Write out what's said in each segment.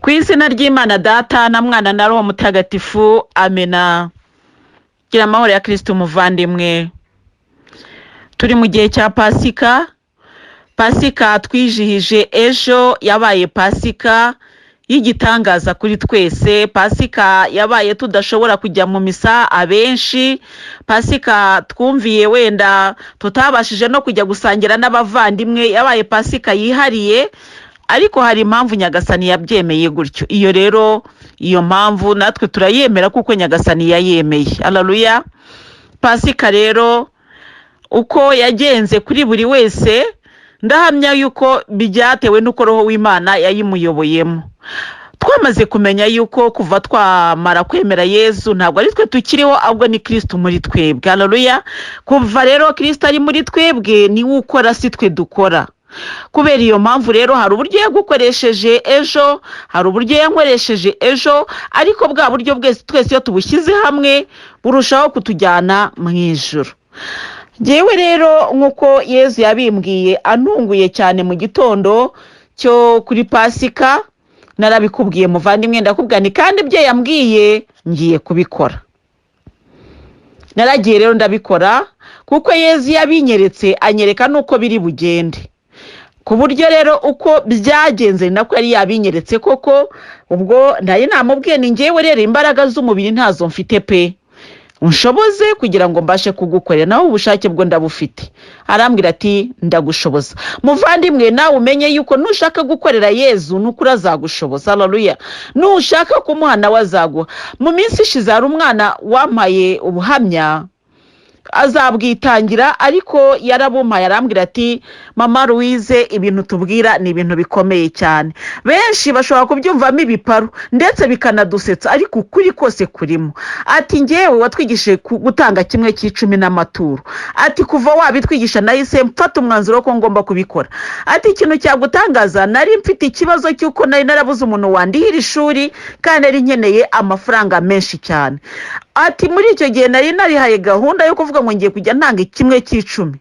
Ku izina ry'Imana Data na Mwana na Roho Mutagatifu, amena. Gira amahoro ya Kristo umuvandimwe. Turi mu gihe cya Pasika. Pasika twijihije ejo, yabaye Pasika y'igitangaza kuri twese. Pasika yabaye tudashobora kujya mu misa abenshi. Pasika twumviye wenda tutabashije no kujya gusangira n'abavandimwe. Yabaye Pasika yihariye, ariko hari impamvu Nyagasani yabyemeye gutyo. Iyo rero, iyo mpamvu natwe turayemera kuko Nyagasani yayemeye. Haleluya. Pasika rero uko yagenze kuri buri wese, ndahamya yuko byatewe n'uko Roho w'Imana yayimuyoboyemo. Twamaze kumenya yuko kuva twamara kwemera Yezu ntabwo ari twe tukiriho, ahubwo ni Kristo muri twebwe. Haleluya. Kuva rero Kristo ari muri twebwe, ni we ukora, si twe dukora. Kubera iyo mpamvu rero, hari uburyo yagukoresheje ejo, hari uburyo yankoresheje ejo, ariko bwa buryo bwese twese iyo tubushyize hamwe burushaho kutujyana mu ijuru. Jewe rero nk'uko Yezu yabimbwiye antunguye cyane mu gitondo cyo kuri Pasika, narabikubwiye muvandimwe, ndakubwira ni kandi ibyo yambwiye ngiye kubikora. Naragiye rero ndabikora kuko Yezu yabinyeretse, anyereka nuko biri bugende. Ku buryo rero uko byagenze nako yari yabinyeretse koko. Ubwo ndaye namubwiye ni ngewe rero imbaraga z'umubiri ntazo mfite pe, unshoboze kugira ngo mbashe kugukorera, nawe ubushake bwo ndabufite. Arambwira ati ndagushoboza. Muvandimwe, nawe umenye yuko nushaka gukorera Yezu nukuri azagushoboza. Haleluya. Nushaka kumuha nawe azaguha. Mu minsi ishize hari umwana wampaye ubuhamya, azabwitangira, ariko yarabumpaye. Arambwira ati mama Louise, ibintu tubwira ni ibintu bikomeye cyane. Benshi bashobora kubyumvamo ibiparu ndetse bikanadusetsa, ariko ukuri kose kurimo. Ati ngewe watwigishije gutanga 1/10 n'amaturo. Ati kuva wabitwigisha nahise mfata umwanzuro ko ngomba kubikora. Ati ikintu cyagutangaza, nari mfite ikibazo cy'uko nari narabuze umuntu wandihira ishuri kandi nari nkeneye amafaranga menshi cyane. Ati muri icyo gihe nari narihaye gahunda yo kuvuga ngo ngiye kujya ntanga 1/10.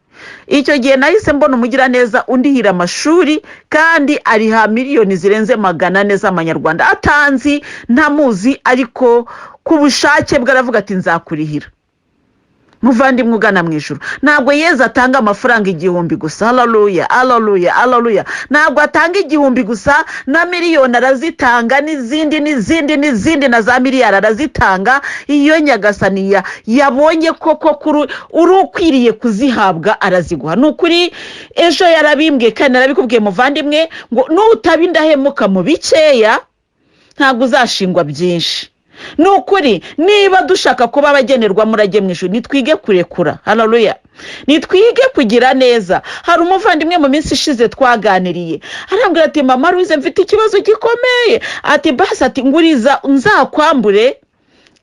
Icyo gihe nahise mbona umugira neza undihira amashuri, kandi ariha miliyoni zirenze 400 z'amanyarwanda. Atanzi ntamuzi, ariko ku bushake bwe aravuga ati nzakurihira. Muvandimwe ugana mu ijuru, ntabwo Yezu atanga amafaranga 1000 gusa. Haleluya, haleluya, haleluya. Ntabwo atanga 1000 gusa, na miliyoni arazitanga, n'izindi na za miliyari arazitanga. Iyo Nyagasani yabonye koko uri ukwiriye kuzihabwa araziguha. Nukuri ejo yarabimbwiye kandi narabikubwiye muvandimwe, ngo nutaba indahemuka mu bikeya ntabwo uzashingwa byinshi. Nukuri niba dushaka kuba abagenerwa murage mu ijuru, nitwige kurekura. Haleluya. Nitwige kugira neza. Hari umuvandimwe mu minsi ishize twaganiriye, arambwira ati mama Louise, mfite ikibazo gikomeye. Ati basi, ati nguriza nzakwambure,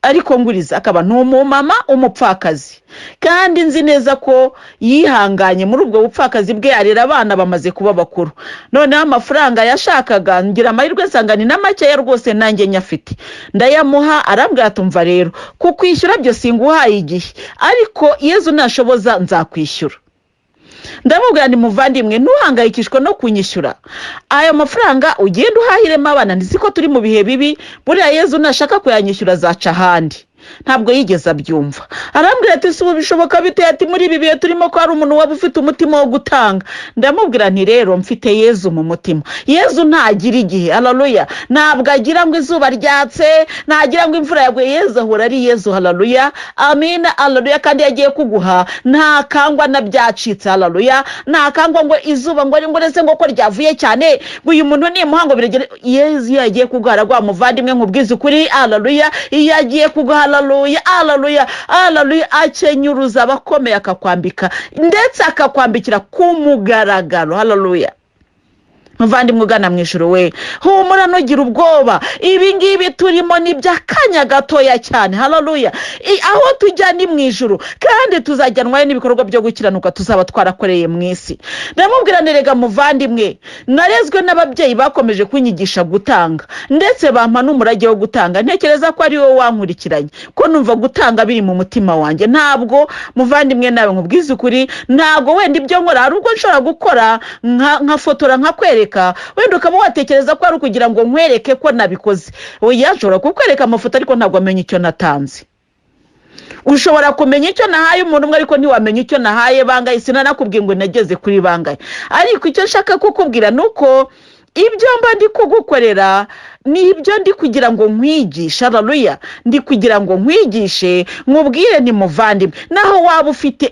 ariko nguriza. Akaba n'umumama umupfakazi, kandi nzi neza ko yihanganye muri ubwo bupfakazi bwe, arera abana bamaze kuba bakuru. Noneho amafaranga yashakaga ngira amahirwe nsanga ni n'amakeya rwose, nanjye nyafite. Ndayamuha. Arambwira ati umva rero, kukwishyura byo singuhaye igihe, ariko Yezu nashoboza nzakwishyura. Ndamubwira ni muvandimwe, ntuhangayikishwe no kunyishyura ayo mafaranga, ugenda uhahiremo abana. Ndiziko turi mu bihe bibi, buriya Yezu nashaka kuyanyishyura azaca ahandi. Ntabwo yigeze abyumva. Arambwira ati si bishoboka bite? Ati muri ibi bihe turimo ko hari umuntu waba ufite umutima wo gutanga. Ndamubwira nti rero mfite Yezu mu mutima. Yezu ntagira igihe. Haleluya. Ntabwo agira ngo izuba ryatse, ntagira ngo imvura yaguye. Yezu ahora ari Yezu. Haleluya, amina, haleluya. Kandi yagiye kuguha, nta kangwa na byacitse. Haleluya. Nta kangwa ngo izuba ngo rese ngo ko ryavuye cyane, ngo uyu muntu ni muhango biregere. Yezu yagiye kuguha aragwa muvandimwe, nkubwiza ukuri. Haleluya. Iyo yagiye kuguha, haleluya, haleluya, haleluya, akenyuruza abakomeye, akakwambika ndetse akakwambikira ku mugaragaro. Haleluya. Muvandimwe ugana mu ijuru we, humura nugira ubwoba. Ibi ngibi turimo ni by'akanya gatoya cyane. Haleluya. Aho tujya ni mu ijuru, kandi tuzajyanwayo n'ibikorwa byo gukiranuka tuzaba twarakoreye mu isi. Ndamubwira nerega muvandimwe, narezwe n'ababyeyi bakomeje kunyigisha gutanga, ndetse bampa n'umurage wo gutanga. Ntekereza ko ari wowe wankurikiranye, ko numva gutanga biri mu mutima wanjye. Ntabwo muvandimwe nawe nkubwiza ukuri, ntabwo wenda ibyo nkora hari ubwo nshobora gukora nkafotora nkakwereka kukwereka wenda ukaba watekereza ko ari kugira ngo nkwereke ko nabikoze oya ashobora kukwereka amafoto ariko ntabwo amenya icyo natanze. Ushobora kumenya icyo nahaye umuntu umwe ariko ntiwamenya icyo nahaye bangaye, sinanakubwiye ngo nageze kuri bangaye. Ariko icyo nshaka kukubwira nuko ibyo mba ndi kugukorera ni ibyo ndi kugira ngo nkwigishe. Haleluya. Ndi kugira ngo nkwigishe, nkubwire ni muvandimwe, naho waba ufite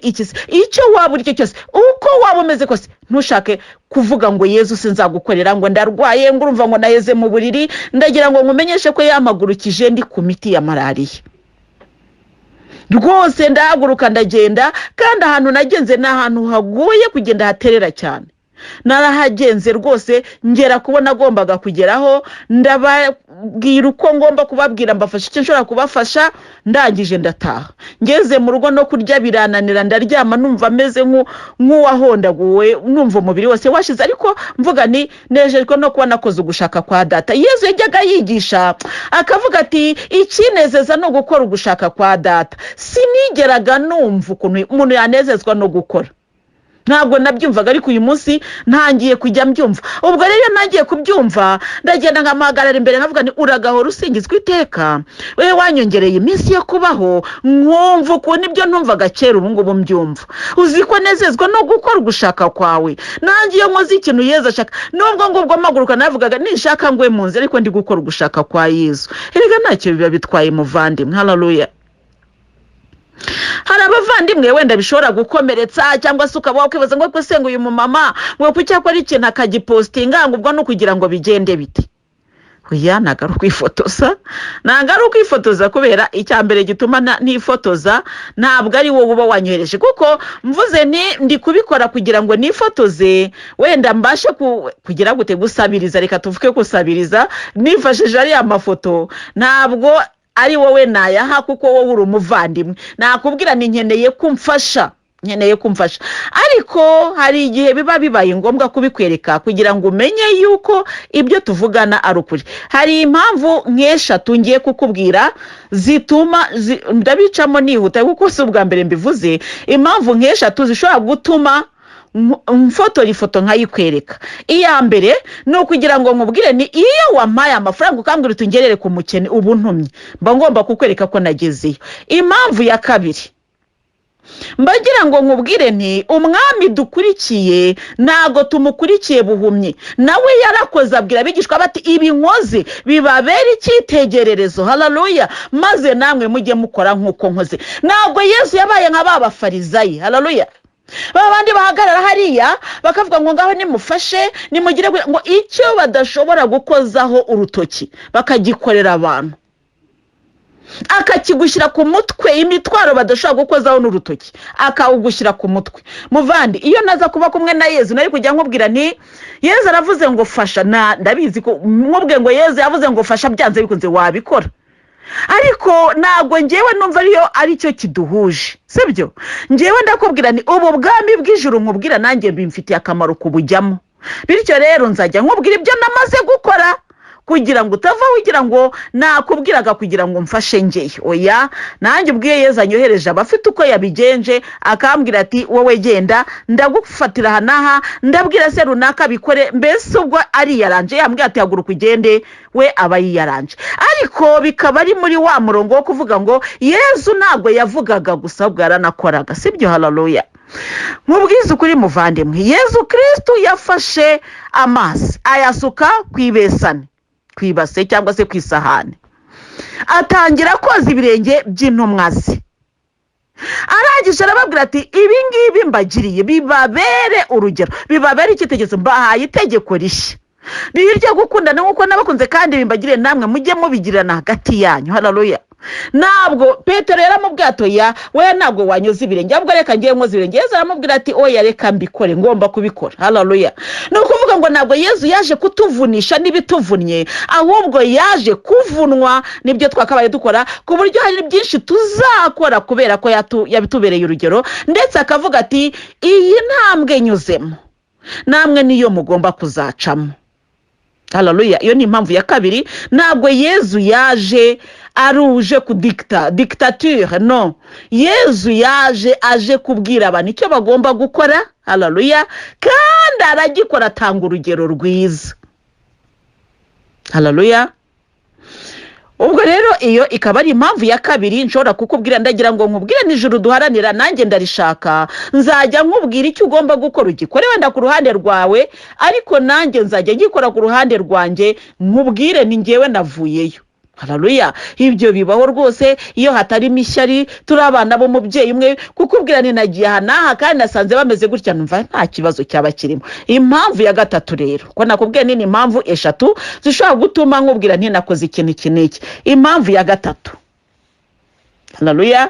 icyo waba uri cyo cyose, uko waba umeze kose, ntushake kuvuga ngo Yezu sinzagukorera, ngo ndarwaye, ngo urumva ngo naheze mu buriri. Ndagira ngo nkumenyeshe ko yamagurukije ndi ku miti ya malariya. Rwose ndahaguruka ndagenda, kandi ahantu nagenze ni ahantu hagoye kugenda haterera cyane. Narahagenze rwose ngera kubona agombaga kugeraho, ndababwira uko ngomba kubabwira, mbafasha icyo nshobora kubafasha, ndangije ndataha. Ngeze mu rugo no kurya birananira, ndaryama numva ameze nk'uwahondaguwe, numva umubiri wose washize, ariko mvuga ni nejejwe no kuba nakoze ugushaka kwa data. Yezu yajyaga yigisha akavuga ati ikinezeza no gukora ugushaka kwa data. Sinigeraga numva ukuntu umuntu yanezezwa no gukora, ntabwo nabyumvaga, ariko uyu munsi ntangiye kujya mbyumva. Ubwo rero nagiye kubyumva, ndagenda nkamahagarara imbere nkavuga ni uragahora usingizwa iteka, we wanyongereye iminsi yo kubaho, nkumva ukuntu ibyo ntumvaga kera ubu ngubu mbyumva. Uzi ko nezezwa no gukora ugushaka kwawe. Nanjye iyo nkoze ikintu Yezu ashaka, nubwo ngubwo mpaguruka navugaga nishaka ngwe mu nzira, ariko ndi gukora ugushaka kwa Yezu. Erega ntacyo biba bitwaye muvandimwe. Haleluya. Hari abavandimwe wenda bishobora gukomeretsa, cyangwa se ukaba wakwibaza ngo kwese ngo uyu mumama ngo kucyakora ikintu akagipostinga ngo ubwo no kugira ngo bigende biti. Oya, nagaru kwifotoza, nagaru kwifotoza kubera icyambere gituma nifotoza ntabwo ari wowe uba wanyohereje, kuko mvuze ndi kubikora kugira ngo nifotoze wenda mbashe kugira gute gusabiriza. Reka tuvuke kusabiriza nifashije ari amafoto, ntabwo ari wowe nayaha kuko wowe uri umuvandimwe. Nakubwira ni nkeneye kumfasha, ariko hari igihe biba bibaye ngombwa kubikwereka kugira ngo umenye yuko ibyo tuvugana ari ukuri. Hari impamvu nk'eshatu ngiye kukubwira zituma ndabicamo nihuta, kuko si ubwa mbere mbivuze. Impamvu nk'eshatu zishobora gutuma mfotora ifoto nkayikwereka. Iya mbere ni ukugira ngo nkubwire ni iyo wampaye amafaranga ukambwira utungerere ku mukene, ubu ntumye mba ngomba kukwereka ko nagezeyo. Impamvu ya kabiri, mbagira ngo nkubwire nti umwami dukurikiye ntago tumukurikiye buhumye. Nawe yarakoze abwira abigishwa bati ibi nkoze bibabera icyitegererezo. Haleluya. Maze namwe mujye mukora nk'uko nkoze. Ntabwo Yesu yabaye nk'abafarizayi. Haleluya. Babandi bahagarara hariya bakavuga ngo ngaho nimufashe nimugire ngo icyo badashobora gukozaho urutoki bakagikorera abantu, akakigushyira ku mutwe. Imitwaro badashobora gukozaho n'urutoki akawugushyira ku mutwe. Muvandi, iyo naza kuba kumwe na Yezu nari kujya nkubwira nti Yezu aravuze ngo fasha, ndabizi ko nkubwe ngo Yezu yavuze ngo fasha, byanze bikunze wabikora. Ariko ntabwo ngewe numva ari cyo kiduhuje, sibyo? Ngewe ndakubwira ni ubu bwami bw'ijuru nkubwira nanjye bimfitiye akamaro kubujyamo. Bityo rero nzajya nkubwira ibyo namaze gukora kugira ngo utava wigira ngo nakubwiraga kugira ngo mfashe ngeyo. Oya, nanjye ubwiye Yezu anyohereje abafite uko yabigenje, akambwira ati wowe genda ndagufatira hanaha, ndabwira se runaka bikore. Mbese ubwo ari yaranje, yambwira ati haguruka ugende, we aba yiyaranje. Ariko bikaba ari muri wa murongo wo kuvuga ngo Yezu ntabwo yavugaga gusa, ubwo yaranakoraga, sibyo? Haleluya. Mubwize ukuri muvandimwe, Yezu Kristo yafashe amazi ayasuka kwibase cyangwa se kwisahane, atangira koza ibirenge by'intumwa ze. Arangije arababwira ati ibi ngibi mbagiriye bibabere urugero, bibabere icyitegererezo, mbahaye itegeko rishya riryo gukundana nk'uko nabakunze, kandi bimbagire namwe mujye mubigirana hagati yanyu. Haleluya. Ntabwo Petero yaramubwira ati oya, we ntabwo wanyoza ibirenge, ahubwo reka ngiye nkoza ibirenge. Yezu aramubwira ati oya, reka mbikore, ngomba kubikora. Haleluya. Ni ukuvuga ngo ntabwo Yezu yaje kutuvunisha n'ibituvunnye, ahubwo yaje kuvunwa nibyo twakabaye dukora, ku buryo hari byinshi tuzakora kubera ko yabitubereye urugero. Ndetse akavuga ati iyi ntambwe nyuzemo namwe niyo mugomba kuzacamo. haleluya. Iyo ni impamvu ya kabiri. Ntabwo Yezu yaje aruje ku dictature, no. Yezu yaje aje kubwira abantu icyo bagomba gukora, haleluya, kandi aragikora, atanga urugero rwiza, haleluya. Ubwo rero iyo ikaba ari impamvu ya kabiri nshobora kukubwira, ndagira ngo nkubwire n'ijuru duharanira, nanjye ndarishaka, nzajya nkubwira icyo ugomba gukora, ugikore wenda ku ruhande rwawe, ariko nanjye nzajya ngikora ku ruhande rwanjye, nkubwire ni njyewe navuyeyo, haleluya. Ibyo bibaho rwose iyo hatarimo ishyari, turi abana b'umubyeyi umwe, kukubwira ni nagiye aha n'aha kandi nasanze bameze gutya, numva nta kibazo cyaba kirimo. Impamvu ya gatatu rero, ko nakubwiye ni impamvu eshatu zishobora gutuma nkubwira ntinakoze ikintu iki n'iki. Impamvu ya gatatu, haleluya,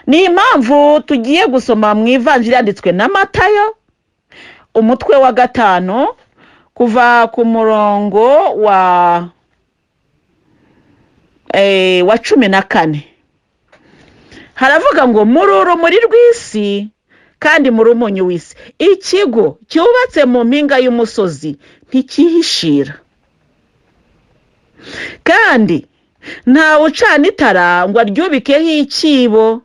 ni impamvu tugiye gusoma mu ivanjiri yanditswe na Matayo, umutwe wa 5 kuva ku murongo wa 14. Haravuga ngo muri urumuri rw'isi kandi muri umunyu w'isi. Ikigo cyubatse mu mpinga y'umusozi ntikihishira, kandi nta ucana itara ngo aryubikeho ikibo,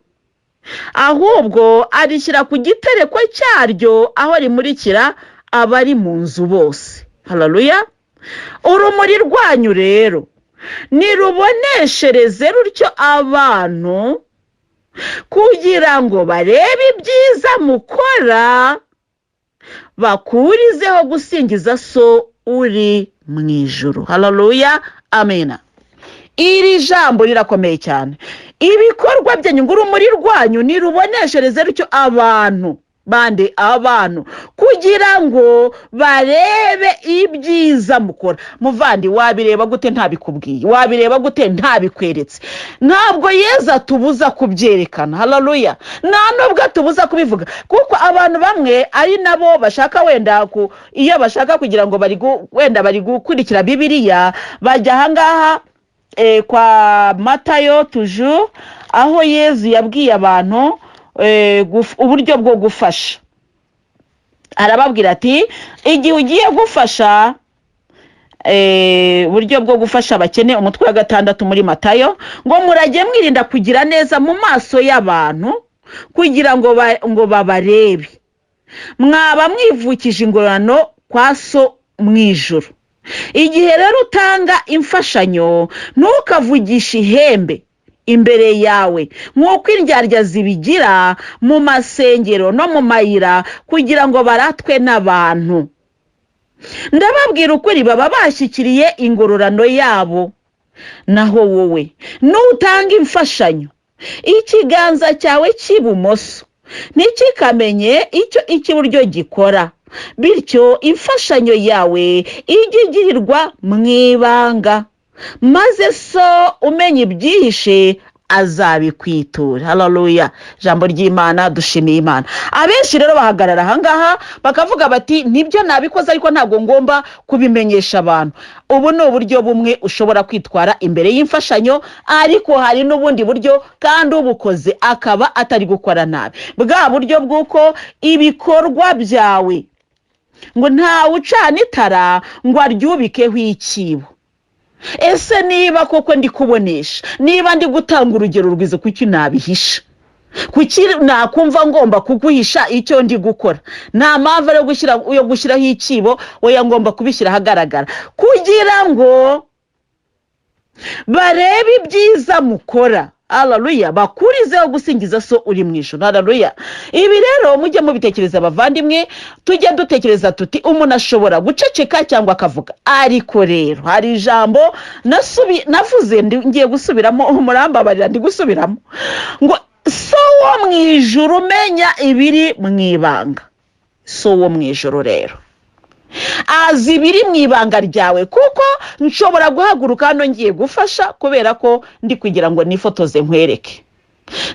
ahubwo arishyira ku gitereko cyaryo, aho rimurikira abari mu nzu bose, haleluya. Urumuri rwanyu rero niruboneshereze rutyo abantu, kugira ngo barebe ibyiza mukora, bakurizeho gusingiza so uri mu ijuru, haleluya, amena. Iri jambo rirakomeye cyane. Ibikorwa byanyu, urumuri rwanyu niruboneshereze rutyo abantu, bande abantu, kugira ngo barebe ibyiza mukora. Muvandi, wabireba gute ntabikubwiye? Wabireba gute ntabikweretse? Ntabwo Yezu atubuza kubyerekana, haleluya, nta nubwo atubuza kubivuga, kuko abantu bamwe ari nabo bashaka wenda iyo bashaka kugira ngo bari gukurikira Bibiliya, bajya ahangaha kwa Matayo toujours, aho Yezu yabwiye abantu uburyo bwo gufasha. Arababwira ati, igihe ugiye gufasha, uburyo bwo gufasha abakene, umutwe wa 6 muri Matayo, ngo murajye mwirinda kugira neza mu maso y'abantu, kugira ngo babarebe, mwaba mwivukije ingororano kwa so mu ijuru. Igihe rero utanga imfashanyo, ntukavugishe ihembe imbere yawe nk'uko indyarya zibigira mu masengero no mu mayira, kugira ngo baratwe n'abantu. Ndababwira ukuri, baba bashyikiriye ingororano yabo. Naho wowe nutanga imfashanyo, ikiganza cyawe cy'ibumoso ntikikamenye icyo icy'iburyo gikora, bityo imfashanyo yawe ijye igirirwa mu ibanga, maze so umenya ibyihishe azabikwitura, haleluya. Jambo ry'Imana, dushimiye Imana. Abenshi rero bahagarara ahangaha bakavuga bati, nibyo nabikoze ariko ntabwo ngomba kubimenyesha abantu. Ubu ni uburyo bumwe ushobora kwitwara imbere y'imfashanyo, ariko hari n'ubundi buryo, kandi ubukoze akaba atari gukora nabi, bwa buryo bw'uko ibikorwa byawe ngo nta ucana itara ngo aryubikeho ikibo. Ese niba koko ndi kubonesha, niba ndi gutanga urugero rwiza, kuki nabihisha? Kuki nakumva ngomba kuguhisha icyo ndi gukora? Nta mpamvu yo gushyiraho ikibo, oya, ngomba kubishyira ahagaragara, kugira ngo barebe ibyiza mukora, haleluya, bakurizeho gusingiza so uri mu ijuru, haleluya. Ibi rero mujye mubitekereza bavandimwe, tujye dutekereza tuti umuntu ashobora guceceka cyangwa akavuga, ariko rero hari ijambo navuze ngiye gusubiramo, umurambabarira ndi gusubiramo, ngo so wo mu ijuru umenya ibiri mu ibanga. So wo mu ijuru rero azi ibiri mu ibanga ryawe, kuko nshobora guhaguruka hano ngiye gufasha kubera ko ndi kugira ngo nifotoze nkwereke.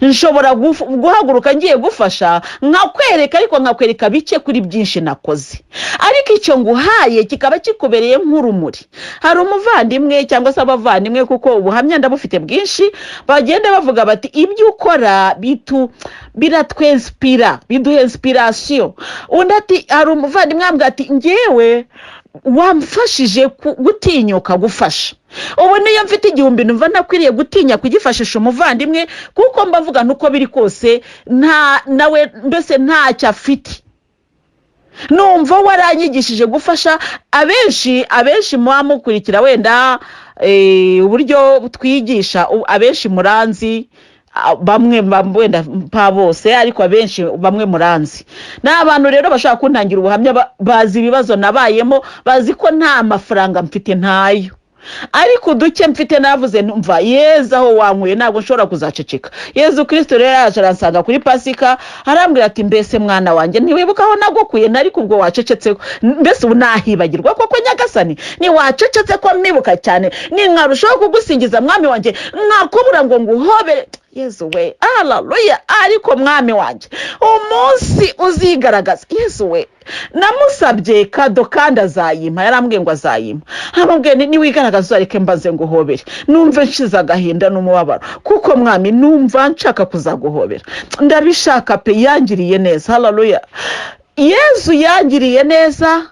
Nshobora guhaguruka ngiye gufasha nkakwereka, ariko nkakwereka bike kuri byinshi nakoze, ariko icyo nguhaye kikaba kikubereye nk'urumuri. Hari umuvandimwe cyangwa se abavandimwe, kuko ubuhamya ndabufite bwinshi, bagenda bavuga bati, ibyo ukora biratwenspira, biduha inspiration. Undi ati, hari umuvandimwe ambwira ati, ngewe wamfashije gutinyuka gufasha. Ubu niyo mfite igihumbi numva nakwiriye gutinya kugifashisha umuvandimwe, kuko mbavuga nuko biri kose nawe mbese ntacyo afite. Numva waranyigishije gufasha abenshi mukurikira wenda uburyo twigisha, abenshi muranzi, bamwe wenda pa bose ariko abenshi bamwe muranzi. N'abantu rero bashaka kuntangira ubuhamya bazi ibibazo nabayemo, bazi ko nta mafaranga mfite ntayo, ariko duke mfite navuze numva Yezu aho wankuye ntabwo nshobora kuzaceceka. Yezu Kristo rero yaje aransanga kuri Pasika, arambwira ati mbese mwana wanjye ntiwibuka aho nagukuye, nari kubwo wacecetse, mbese unahibagirwa koko Nyagasani, ni wacecetse ko mwibuka cyane, ni nkarushaho kugusingiza mwami wanjye, nakubura ngo nguhobere. Yezu we, haleluya. Ariko mwami wanjye umunsi uzigaragaza, Yezu we, namusabye kado kandi azayimpa, yarambwiye ngo azayimpa. Amubwiye niwigaragaza uzareke mbaze nguhobere, numve nshize agahinda n'umubabaro, kuko mwami numva nshaka kuzaguhobera, ndabishaka pe. Yangiriye neza, haleluya. Yezu yangiriye neza,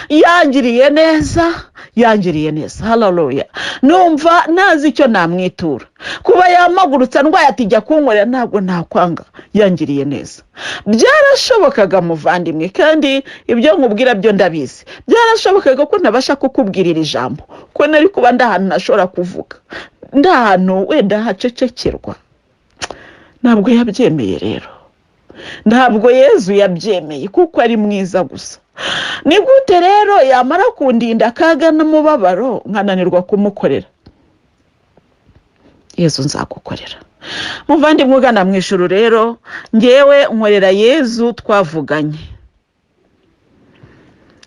yangiriye neza, yangiriye neza, haleluya. Numva nazi icyo namwitura, kuba yamagurutsa ndwaye ati jya kunkorera, ntabwo nakwanga. Yangiriye neza. Byarashobokaga muvandimwe, kandi ibyo nkubwira byo ndabizi, byarashobokaga ko ntabasha kukubwirira ijambo, ko nari kuba ndahantu nashobora kuvuga, ndahantu wenda hacecekerwa. Ntabwo yabyemeye rero, ntabwo Yezu yabyemeye, kuko ari mwiza gusa. Ni gute rero yamara kundinda akaga n'umubabaro nkananirwa kumukorera? Yezu nzagukorera. Muvandimwe ugana mu ijuru rero, ngewe nkorera Yezu twavuganye.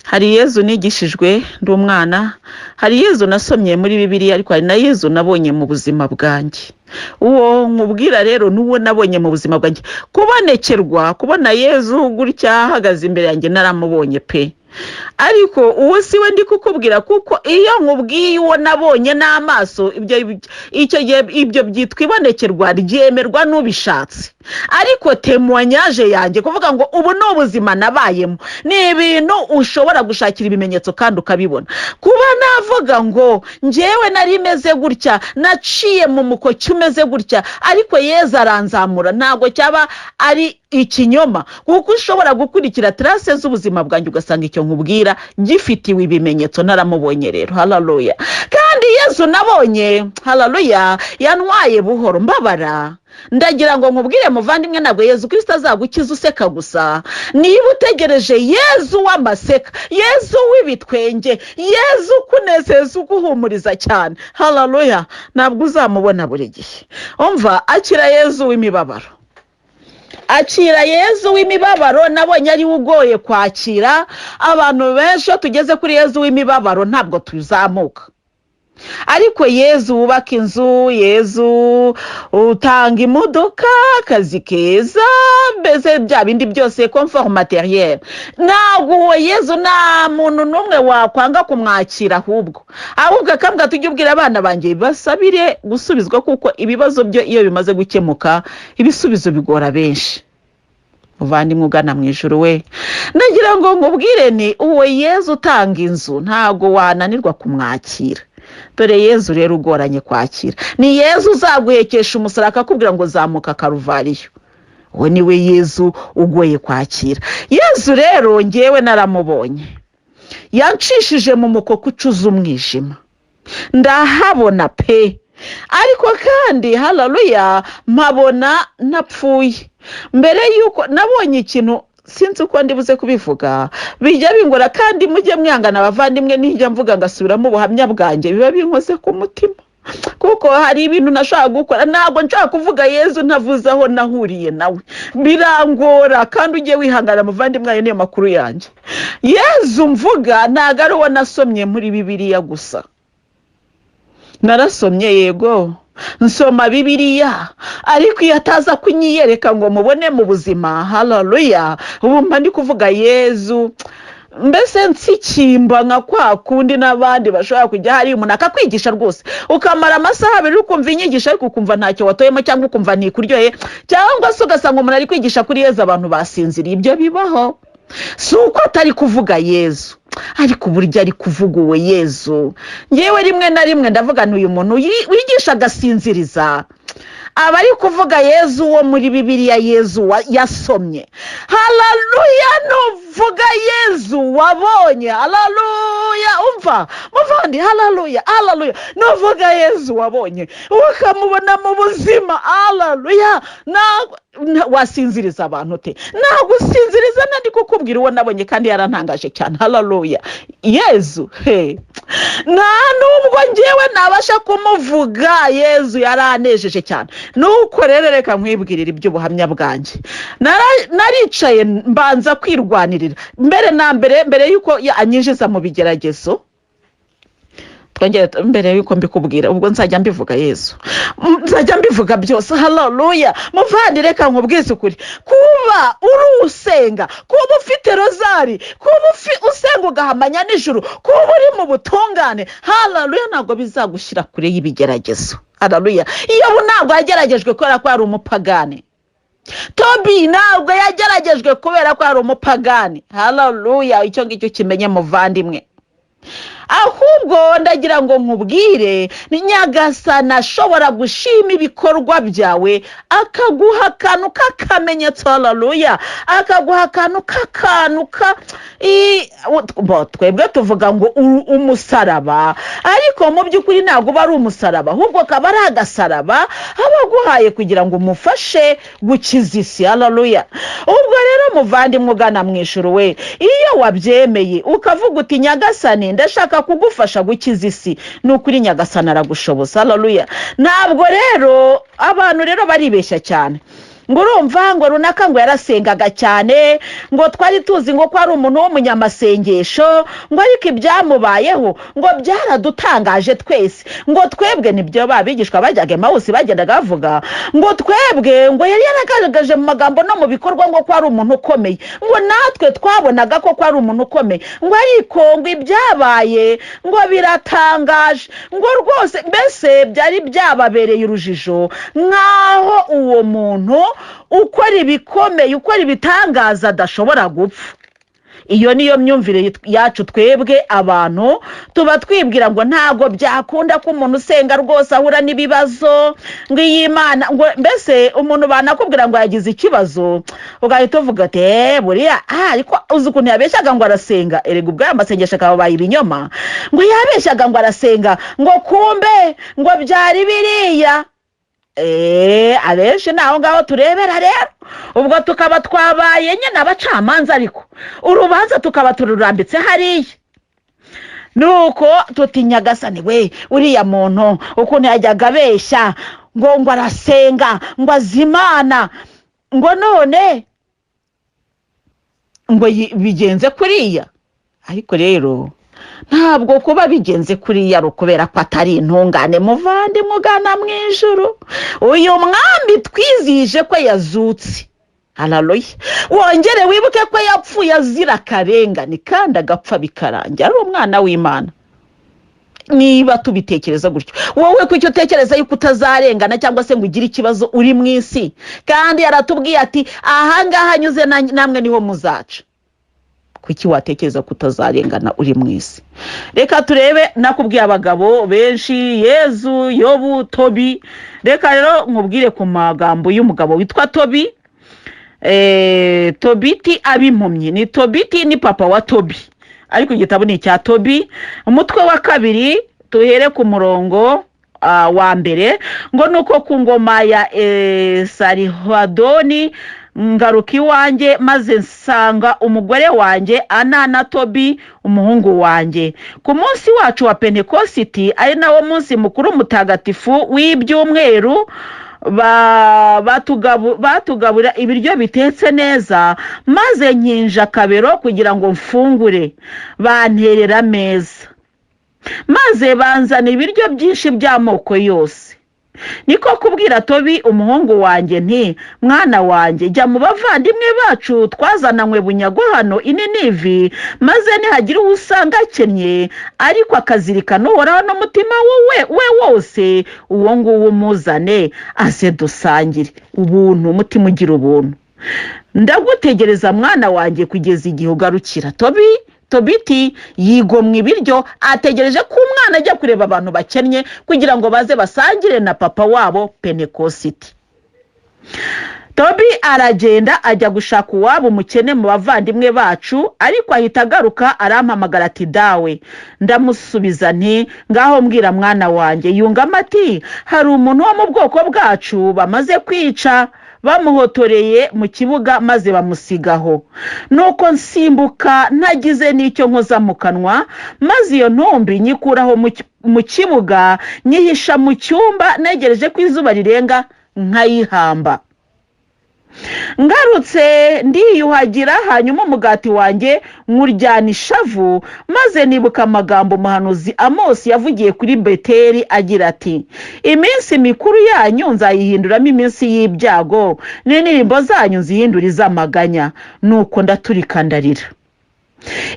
Hari Yezu nigishijwe ndi umwana, hari Yezu nasomye muri Bibiliya, ariko hari na Yezu nabonye mu buzima bwanjye. Uwo nkubwira rero n'uwo nabonye mu buzima bwanjye, kubonekerwa, kubona Yezu gutya ahagaze imbere yanjye naramubonye pe. Ariko uwo siwe ndi kukubwira, kuko iyo nkubwiye uwo nabonye n'amaso, ibyo byitwa ibonekerwa, ryemerwa n'ubishatse. Ariko témoignage yanjye kuvuga ngo ubu no ubuzima nabayemo, ni ibintu ushobora gushakira ibimenyetso kandi ukabibona. Kuba navuga ngo njewe nari meze gutya, naciye mu mukoki umeze gutya, ariko Yezu aranzamura, ntago cyaba ari ikinyoma, kuko ushobora gukurikira trace z'ubuzima bwanjye ugasanga icyo nkubwira gifitiwe ibimenyetso. Naramubonye rero, haleluya. Kandi Yezu nabonye, haleluya, yantwaye buhoro mbabara. Ndagira ngo nkubwire muvandimwe, ntabwo Yezu Kristo azagukiza useka gusa. Niba utegereje Yezu w'amaseka, Yezu w'ibitwenge, Yezu kunezeza uguhumuriza cyane, haleluya, ntabwo uzamubona buri gihe. Umva, akira Yezu w'imibabaro, akira Yezu w'imibabaro. Nabonye ari ugoye kwakira. Abantu benshi tugeze kuri Yezu w'imibabaro ntabwo tuzamuka. Ariko Yezu wubaka inzu, Yezu utanga imodoka, akazi keza, mbese bya bindi byose confort matériel, ntabwo uwo Yezu nta muntu n'umwe wakwanga kumwakira, ahubwo akambwa tujye ubwira abana banjye basabire gusubizwa, kuko ibibazo byo iyo bimaze gukemuka ibisubizo bigora benshi. Muvandimwe ugana mu ijuru we, nagira ngo nkubwire ni uwo Yezu utanga inzu ntabwo wananirwa kumwakira. Dore Yezu rero ugoranye kwakira, ni Yezu uzaguhekesha umusaraba akakubwira ngo zamuka Karuvariyo. Uwo ni we Yezu ugoye kwakira. Yezu rero ngewe naramubonye, yancishije mu mukoko ucuza umwijima, ndahabona pe. Ariko kandi haleluya, mpabona napfuye. Mbere yuko nabonye ikintu sinzi uko ndibuze kubivuga, bijya bingora, kandi mujye mwihangana abavandimwe, nijya mvuga ngasubiramo ubuhamya bwanjye biba binkoze ku mutima, kuko hari ibintu nashaka gukora, ntabwo nshaka kuvuga Yezu ntavuze aho nahuriye nawe, birangora. Kandi ujye wihangana abavandimwe, ayo niyo makuru yanjye. Yezu mvuga ntabwo ari uwo nasomye muri Bibiliya gusa, narasomye yego, nsoma Bibiliya, ariko iyo ataza kunyiyereka ngo mubone mu buzima, haleluya, ubu mba ndi kuvuga Yezu mbese nsikimba nka kwa kundi n'abandi bashobora kujya hari umuntu akakwigisha rwose ukamara amasaha abiri ukumva inyigisho, ariko ukumva ntacyo watoyemo, cyangwa ukumva ntikuryohe, cyangwa se ugasanga umuntu ari kwigisha kuri Yezu abantu basinziriye. Ibyo bibaho, si uko atari kuvuga Yezu, ariko burya ari kuvuga uwe Yezu. Ngewe rimwe na rimwe ndavuga n'uyu muntu wigisha agasinziriza aba ari kuvuga Yezu wo muri Bibiliya, Yezu yasomye. Haleluya! Nuvuga Yezu wabonye. Haleluya! Umva muvandi, haleluya, haleluya. Nuvuga Yezu wabonye ukamubona mu buzima. Haleluya! Wasinziriza abantu te? Nagusinziriza nandi kukubwira uwo nabonye kandi yarantangaje cyane. Haleluya! Yezu nta nubwo ngewe nabasha kumuvuga. Yezu yaranejeje cyane. Nuko rero reka nkwibwirira iby'ubuhamya bwanjye. Naricaye mbanza kwirwanirira mbere yuko anyinjiza mu bigeragezo. Mbere yuko mbikubwira ubwo nzajya mbivuga Yezu, nzajya mbivuga byose. Haleluya! Muvandi reka nkubwize ukuri, kuba uri usenga, kuba ufite rozari, kuba usenga ugahamanya nijoro, kuba uri mu butungane, haleluya, ntabwo bizagushyira kure y'ibigeragezo. Haleluya! iyo ntabwo yageragejwe kubera ko ari umupagani. Tobi ntabwo yageragejwe kubera ko ari umupagani. Haleluya! icyo ngicyo kimenye muvandimwe. Ahubwo ndagira ngo nkubwire, ni Nyagasani ashobora gushima ibikorwa byawe akaguha akantu k'akamenyetso. Haleluya! akaguha akantu twebwe tuvuga ngo umusaraba, ariko mu by'ukuri ntabwo uba ari umusaraba, ahubwo akaba ari agasaraba abaguhaye kugira ngo umufashe gukiza isi. Haleluya! ubwo rero muvandimwe ugana mu ijuru we, iyo wabyemeye ukavuga uti Nyagasani ndashaka kugufasha gukiza isi, n'ukuri Nyagasani aragushoboza. Haleluya! ntabwo rero abantu rero baribeshya cyane ngo urumva ngo runaka ngo yarasengaga cyane, ngo twari tuzi ngo ko ari umuntu w'umunyamasengesho, ngo ariko ibyamubayeho ngo byaradutangaje twese, ngo twebwe nibyo babigishwa bajyaga Emawusi bagendaga bavuga, ngo twebwe ngo yari yaragaragaje mu magambo no mu bikorwa ngo ko ari umuntu ukomeye, ngo natwe twabonaga ko ari umuntu ukomeye, ngo ariko ngo ibyabaye ngo biratangaje, ngo rwose mbese byari byababereye urujijo, nkaho uwo muntu ukora ibikomeye, ukora ibitangaza adashobora gupfa. Iyo niyo myumvire yacu twebwe abantu, tuba twibwira ngo ntago byakunda ko umuntu usenga rwose ahura n'ibibazo, ngo Imana ngo mbese umuntu banakubwira ngo yagize ikibazo ugahita uvuga ati buriya ariko uzi ukuntu yabeshyaga ngo arasenga. Erega ubwo amasengesho akabaye ibinyoma, ngo yabeshyaga ngo arasenga, ngo kumbe ngo byari biriya. Abenshi naho ngaho turebera rero, ubwo tukaba twabaye nyine abacamanza, ariko urubanza tukaba tururambitse hariya. Nuko tuti Nyagasani we, uriya muntu ukuntu yajyaga abeshya ngo arasenga ngo azimana, ngo none ngo bigenze kuriya. Ariko rero ntabwo kuba bigenze kuriya ari ukubera ko atari intungane muvandimwe ugana mu ijuru. Uyu mwami twizije ko yazutse. Haleluya! wongere wibuke ko yapfuye azira akarengane kandi agapfa bikarangira, ari umwana w'Imana. Niba tubitekereza gutyo, wowe ko icyo tekereza yuko utazarengana cyangwa se ngo ugire ikibazo uri mu isi, kandi yaratubwiye ati aha ngaha nyuze namwe niho muzaca, kuki watekereza kutazarengana uri mu isi? Reka turebe, nakubwiye abagabo benshi, Yezu, Yobu, Tobi. Reka rero nkubwire ku magambo y'umugabo witwa Tobi. Tobiti abimpumyi, ni Tobiti ni papa wa Tobi, ariko igitabo ni icya Tobi. Umutwe wa kabiri tuhere ku murongo wa mbere, ngo nuko ku ngoma ya Sarihadoni ngaruka iwanjye, maze nsanga umugore wanjye Anana Tobi umuhungu wanjye. Ku munsi wacu wa Pentekositi, ari nawo munsi mukuru mutagatifu w'ibyumweru, batugabura ibiryo bitetse neza, maze nkinja kabero kugira ngo mfungure, banterera meza, maze banzana ibiryo byinshi by'amoko yose. Niko kubwira Tobi umuhungu wanjye nti, mwana wanjye jya mu bavandimwe bacu twazananywe bunyago hano Ininivi, maze nihagira usanga akennye ariko akazirikana Uhoraho n'umutima we wose, uwo nguwo umuzane aze dusangire. Ubuntu, umutima ugira ubuntu. Ndagutegereza mwana wanjye kugeza igihe ugarukira. Tobiti yigomwa ibiryo ategereje ko umwana ajya kureba abantu bakennye kugira ngo baze basangire na papa wabo Pentekositi. Tobi aragenda ajya gushaka uwabo umukene mu bavandimwe bacu, ariko ahita agaruka arampamagara ati dawe. Ndamusubiza nti ngaho mbwira mwana wanjye. Yungamo ati hari umuntu wo mu bwoko bwacu bamaze kwica, bamuhotoreye mu kibuga maze bamusigaho. Nuko nsimbuka ntagize n'icyo nkoza mu kanwa, maze iyo ntumbi nyikuraho mu kibuga nyihisha mu cyumba negereje ko izuba rirenga nkayihamba. Ngarutse ndiyuhagira, hanyuma umugati wanjye nkuryana ishavu, maze nibuka amagambo umuhanuzi Amosi yavugiye kuri Beteli agira ati iminsi mikuru yanyu nzayihinduramo iminsi y'ibyago, n'indirimbo zanyu nzihindura iz'amaganya. Nuko ndaturika ndarira.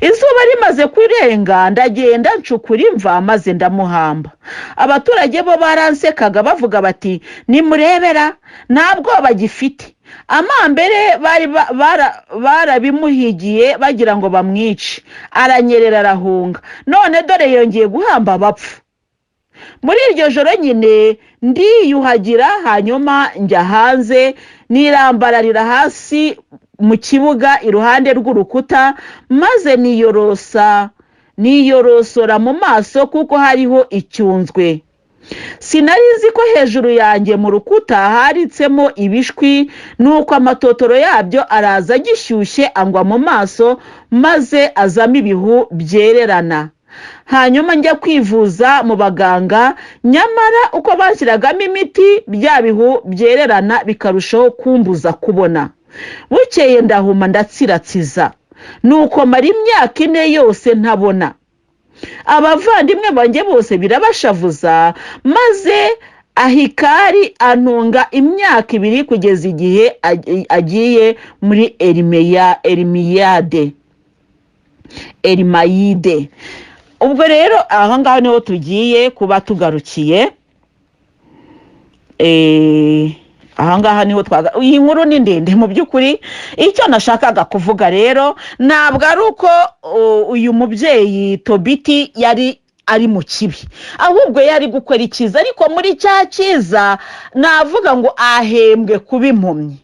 Izuba rimaze kurenga ndagenda ncukura imva maze ndamuhamba. Abaturage bo baransekaga bavuga bati nimurebera nta bwoba gifite. Amambere barabimuhigiye bagira ngo bamwice, aranyerera arahunga. None dore yongeye guhamba abapfu. Muri iryo joro nyine ndiyuhagira, hanyuma njya hanze nirambararira hasi mu kibuga iruhande rw'urukuta, maze niyorosora mu maso kuko hariho icyunzwe. Sinarizi ko hejuru yanjye mu rukuta haritsemo ibishwi, nuko amatotoro yabyo araza agishyushye angwa mu maso, maze azamo ibihu byererana. Hanyuma njya kwivuza mu baganga, nyamara uko bashyiragamo imiti bya bihu byererana bikarushaho kumbuza kubona. Bukeye ndahuma ndatsiratsiza, nuko mara imyaka 4 yose ntabona. Abavandimwe banjye bose birabashavuza, maze Ahikari antunga imyaka 2 kugeza igihe agiye muri Elimayide. Ubwo rero aho ngaho niho tugiye kuba tugarukiye. Ahangaha niho iyi nkuru ni ndende mu byukuri. Icyo nashakaga kuvuga rero ntabwo ari uko uyu mubyeyi Tobiti yari ari mu kibi, ahubwo yari gukora icyiza, ariko muri cya cyiza navuga ngo ahembwe kuba impumyi.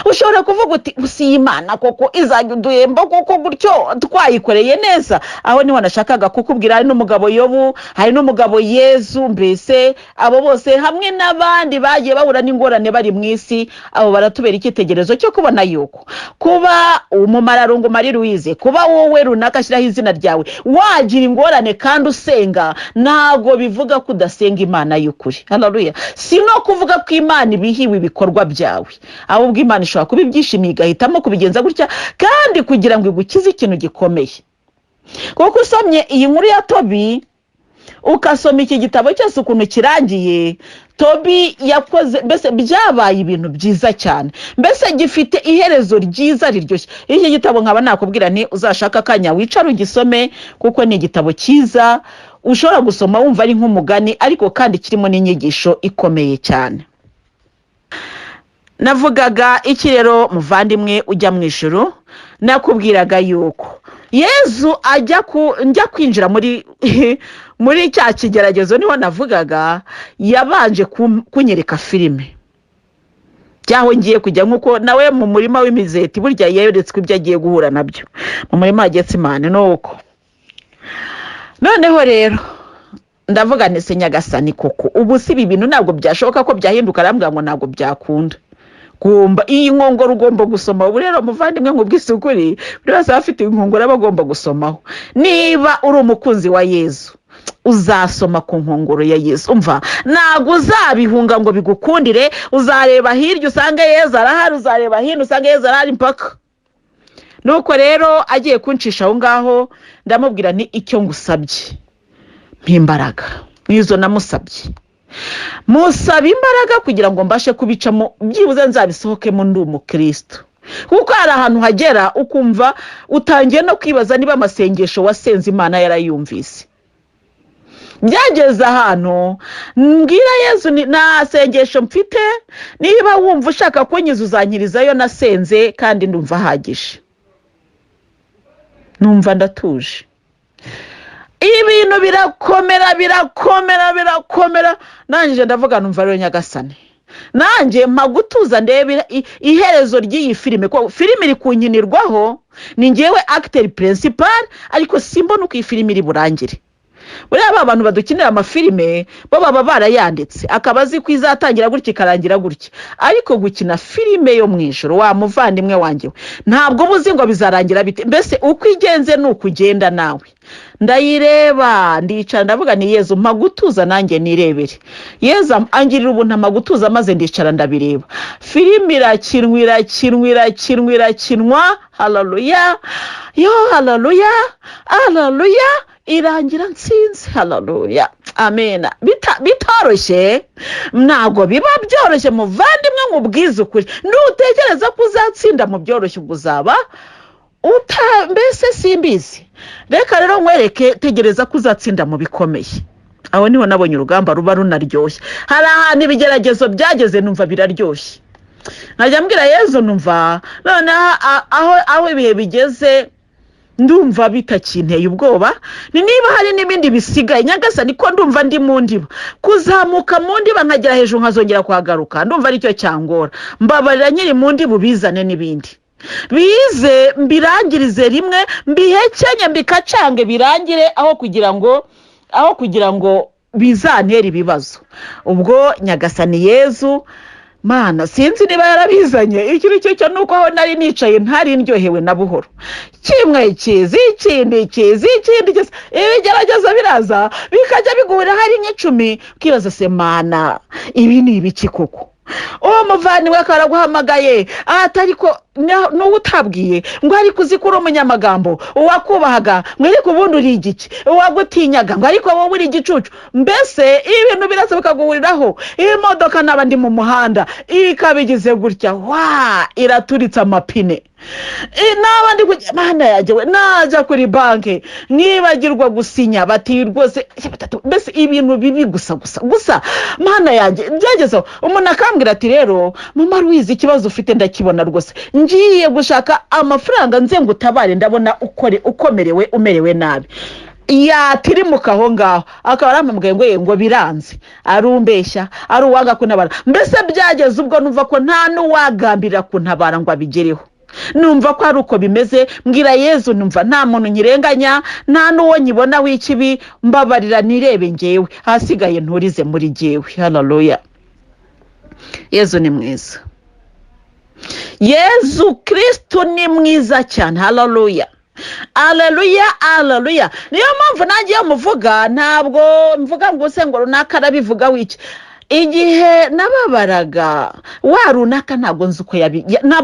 Ushobora kuvuga uti usi Imana koko izajya uduhemba koko gutyo twayikoreye neza. Aho niho nashakaga kukubwira, hari n'umugabo Yobu, hari n'umugabo Yezu, mbese abo bose hamwe n'abandi bagiye bahura n'ingorane bari mu isi, abo baratubera icyitegerezo cyo kubona yuko kuba Umumararungu Louise, kuba wowe runaka ashyiraho izina ryawe wagira ingorane kandi usenga, ntago bivuga ko udasenga Imana y'ukuri. Haleluya. Si no kuvuga ko Imana ibihiwe ibikorwa byawe, ahubwo Imana ishobora kuba ibyishimiye igahitamo kubigenza gutya kandi kugira ngo igukize ikintu gikomeye. Kuko usomye iyi nkuru ya Tobi, ukasoma iki gitabo cyose ukuntu kirangiye, Tobi yakoze mbese byabaye ibintu byiza cyane, mbese gifite iherezo ryiza riryoshye. Iki gitabo nkaba nakubwira nti uzashaka akanya wicara ugisome, kuko ni igitabo cyiza ushobora gusoma wumva ari nk'umugani, ariko kandi kirimo n'inyigisho ikomeye cyane. Navugaga iki rero muvandimwe ujya mu ijuru? Nakubwiraga yuko Yezu njya kwinjira muri cya kigeragezo, niho navugaga yabanje kunyereka filime cyaho ngiye kujya, nkuko nawe mu murima w'imizeti burya yeretswe ibyo agiye guhura nabyo mu murima wa Getsimani. Nuko noneho rero ndavuga nese Nyagasani koko ubu si ibi bintu ntabwo byashoboka ko byahinduka. Arambwira ngo ntabwo byakunda, kumba iyi nkongoro ugomba gusoma. Ubu rero muvandimwe nkubwise ukuri, buri wese afite inkongoro aba agomba gusomaho. Niba uri umukunzi wa Yezu, uzasoma ku nkongoro ya Yezu. Umva, ntabwo uzabihunga ngo bigukundire. Uzareba hirya usange Yezu arahari, uzareba hino usange Yezu arahari mpaka. Nuko rero agiye kuncisha aho ngaho, ndamubwira ni icyo ngusabye mpimbaraga mwizo namusabye, musaba imbaraga kugira ngo mbashe kubicamo, byibuze nzabisohokemo ndi umukristo. Kuko hari ahantu hagera ukumva utangiye no kwibaza niba amasengesho wasenze Imana yarayumvise. Byageze ahantu mbwira Yezu nta sengesho mfite, niba wumva ushaka kunyiza uzankirizayo nasenze kandi ndumva hagije. numva ndatuje. Ibintu birakomera nanjye ndavuga numva rero Nyagasani, nanjye gutuza ndebe iherezo ry'iyi filime, ko filime iri kunkinirwaho, ni ngewe acteur principal, ariko simbona uko iyi filime iri burangire. Buriya abantu badukinira amafilime bo baba barayanditse, akaba azi ko izatangira gutya ikarangira gutya, ariko gukina filime yo mu ijoro, wa muvandimwe wanjye we, ntabwo buzi ngo bizarangira bite. Mbese uko igenze nuko ugenda nawe. Ndayireba ndicara ndavuga ni Yezu gutuza nanjye nirebere. Yezu angirira ubuntu gutuza maze ndicara ndabireba. Filime irakinwa, haleluya, yo haleluya, haleluya, irangira nsinzi, haleluya, amen. Bitoroshye, ntabwo biba byoroshye muvandimwe, nkubwiza ukuri. Nutekereza ko uzatsinda mu byoroshye uzaba mbese simbizi. Reka rero nkwereke, tegereza ko uzatsinda mu bikomeye. Aho niho nabonye urugamba ruba runaryoshye. Hari ahantu ibigeragezo byageze numva biraryoshye, nkajya mbwira Yezu numva none aho ibihe bigeze ndumva bitakinteye ubwoba, niba hari n'ibindi bisigaye Nyagasani, ko ndumva ndi mu ndiba, kuzamuka mu ndiba nkagera hejuru nkazongera kuhagaruka, ndumva aricyo cyangora. Mbabarira nyiri mu ndiba ubizane n'ibindi bize, mbirangirize rimwe, mbihekenye mbikacange birangire, aho kugira ngo bizantera ibibazo. Ubwo Nyagasani Yezu Mana sinzi niba yarabizanye, cyo nuko aho nari nicaye ntari ndyohewe na buhoro. Kimwe kizi, ikindi kizi, ibigeragezo biraza bikajya biguhura hari nk'icumi, ukibaza se Mana ibi ni ibiki koko? Uwo muvandimwe akaraguhamagaye atariko n'uwo utabwiye ngo ariko uzikura umunyamagambo, uwakubahaga ngo ariko ubundi uri igiki, uwagutinyaga ngo ariko wowe uri igicucu. Mbese ibintu biraza bikaguhuriraho. Iyi modoka n'abandi mu muhanda ikabigize gutya, iraturitse amapine. N'abandi Mana yanjye we, najya kuri banki nibagirwa gusinya bati rwose, mbese ibintu bibi gusa. Mana yanjye byagezeho umuntu akambwira ati rero mama Louise, ikibazo ufite ndakibona rwose, ngiye gushaka amafaranga nze ngutabare, ndabona ukomerewe umerewe nabi. Yatirimuka aho ngaho akaba aramubwiye ngo biranze, arumbeshya, ari uwanga kuntabara. Mbese byageze ubwo numva ko nta n'uwagambira kuntabara ngo abigereho. Numva ko ari uko bimeze, mbwira Yezu numva nta muntu nyirenganya, nta n'uwo nyibona w'ikibi, mbabarira nirebe ngewe, hasigaye nturize muri ngewe. Haleluya. Yezu ni mwiza, Yezu Kristo ni mwiza cyane. Haleluya, haleluya, haleluya. Niyo mpamvu nanjye muvuga, ntabwo mvuga ngo se ngo runaka arabivuga wiki. Igihe nababaraga runaka ntabwo nzi uko yabigenza, nta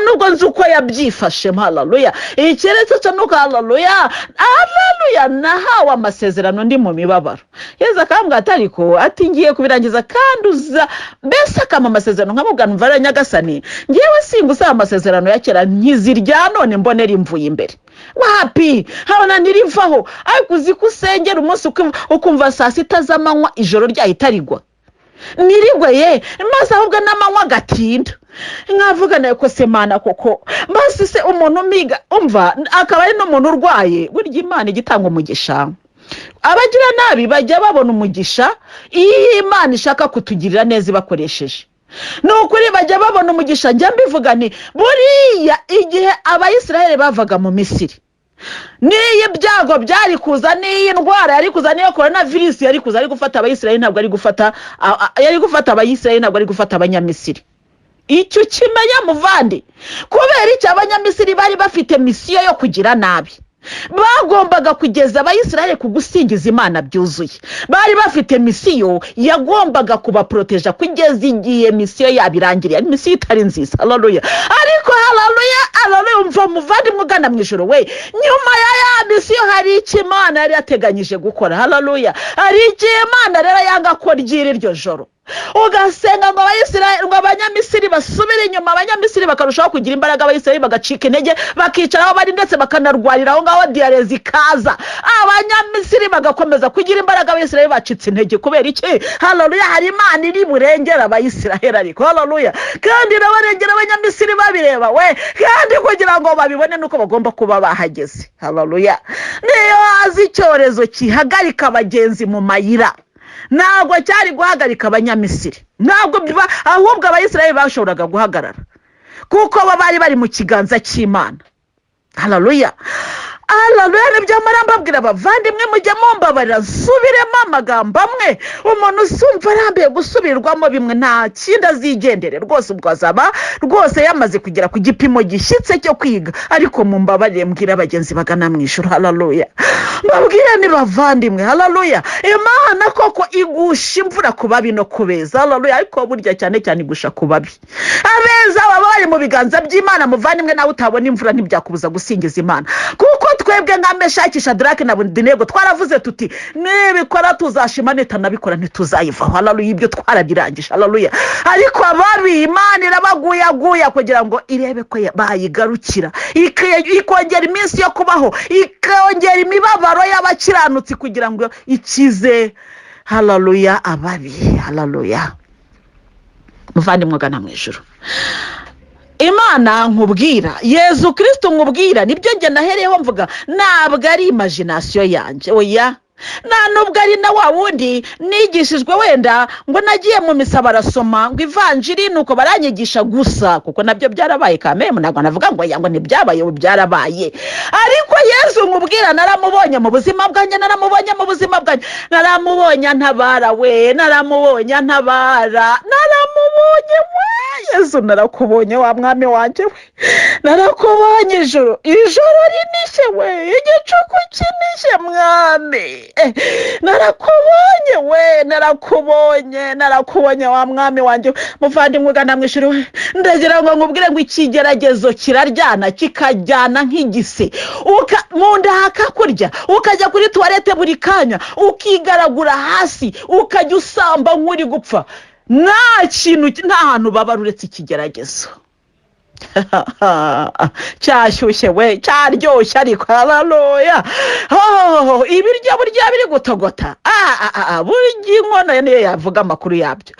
nubwo nzi uko yabyifashe. Haleluya. Icyerekezo cyo nuko haleluya, haleluya, nahawe amasezerano ndi mu mibabaro. Yezu akambwira atariko ati ngiye kubirangiza kandi uza, mbese akama amasezerano nkamubwira numva Nyagasani, ngewe singusaba amasezerano ya kera, nkizirya none mbonera imvuye imbere. Wapi habona nirivaho, ariko uzi ko usengera umunsi ukumva saa sita z'amanywa ijoro ryahitarigwa, nirigwe ye maze ahubwo n'amanywa gatinda. Nkavuga nayo ko se Mana koko, mbese se umuntu miga umva akaba ari n'umuntu urwaye, burya Imana igitanga umugisha. Abagira nabi bajya babona umugisha iyo Imana ishaka kutugirira neza ibakoresheje. Nukuri bajya babona umugisha. Njya mbivuga nti buriya igihe Abayisiraheli bavaga mu Misiri, niyi byago byari kuza, niyi ndwara yari kuza, niyo coronavirus yari kuza, ari gufata Abayisiraheli ntabwo ari gufata Abayisiraheli, ntabwo ari gufata Abanyamisiri. Icyo kimenya muvandi, kubera icyo Abanyamisiri bari bafite misiyo yo kugira nabi. Bagombaga kugeza Abayisiraheli ku gusingiza Imana byuzuye. Bari bafite misiyo yagombaga kubaproteja kugeza igihe misiyo yabirangiriye. Misiyo itari nziza. Haleluya. Ariko haleluya, haleluya, umva muvandi mugana mu ijoro we, nyuma ya misiyo hari icyo Imana yari yateganyije gukora. Haleluya. Hari icyo Imana rero yanga ko ryiri iryo joro. ugasenga ngo Abayisiraheli ngo Abanyamisiri basubire inyuma, Abanyamisiri bakarushaho kugira imbaraga, Abayisiraheli bagacika intege, bakicaraho bari ndetse bakanarwarira aho ngaho diyarezi ikaza, Abanyamisiri bagakomeza kugira imbaraga, Abayisiraheli bacitse intege. Kubera iki? Haleluya, hari Imana iri burengera Abayisiraheli, ariko haleluya, kandi irabarengera Abanyamisiri babireba we, kandi kugira ngo babibone nuko bagomba kuba bahageze. Haleluya, niyo hazi icyorezo kihagarika abagenzi mu mayira, ntabwo cyari guhagarika Abanyamisiri, ntabwo ahubwo Abayisiraheli bashoboraga guhagarara kuko bari mu kiganza cy'Imana. Haleluya, haleluya. Nibyo mbabwira abavandimwe, mujye mumbabarira nsubiremo amagambo amwe, umuntu usumva arambiye gusubirwamo bimwe nta kindi azigendere rwose, ubwo azaba rwose yamaze kugera ku gipimo gishyitse cyo kwiga. Ariko mumbabarire mbwira abagenzi bagana mu ijuru. Haleluya, mbabwire ni bavandimwe, haleluya, Imana koko igusha imvura ku babi no kubeza. Haleluya, ariko burya cyane cyane igusha ku babi, abeza baba bari mu biganza by'Imana. Muvandimwe, nawe utabona imvura ntibyakubuza gusingiza Imana, kuko twebwe nka Meshaki, Shadraki na Abedenego twaravuze tuti nibikora tuzashima, nitanabikora ntituzayivaho. Haleluya, ibyo twarabirangije. Haleluya, ariko ababi Imana irabaguyaguya kugira ngo irebe ko bayigarukira, ikongera iminsi yo kubaho, ikongera imibabaro y'abakiranutsi kugira ngo ikize. Haleluya, ababi. Haleluya, muvandimwe ugana mu ijuru, Imana nkubwira, Yezu Kristo nkubwira, nibyo nge nahereyeho mvuga, ntabwo ari imagination yanjye, oya, nta nubwo ari na wa wundi nigishijwe wenda ngo nagiye mu misa barasoma ngo ivanjiri nuko baranyigisha gusa, kuko nabyo byarabaye kameme, ntabwo navuga ngo yango ntibyabaye, byarabaye. Ariko Yezu nkubwira, naramubonye mu buzima bwanjye, naramubonye mu buzima bwanjye, naramubonye ntabara we, naramubonye ntabara, naramubonye we. Yezu narakubonye wa mwami wanje we, narakubonye ijoro rinishe we, igicuku kinishe mwami, narakubonye we, narakubonye wa mwami wanje. Muvandimwe ugana mu ijuru we, ndagira ngo nkubwire ngo ikigeragezo kiraryana, kikajyana nk'igise, mu nda hakakurya, ukajya kuri toilette buri kanya, ukigaragura hasi, ukajya usamba nk'uri gupfa. Nta kintu, nta hantu babara uretse ikigeragezo. Cyashyushye we, cyaryoshye, ariko haleluya, ibiryo burya biri gutogota, burya inkono niyo yavuga amakuru yabyo.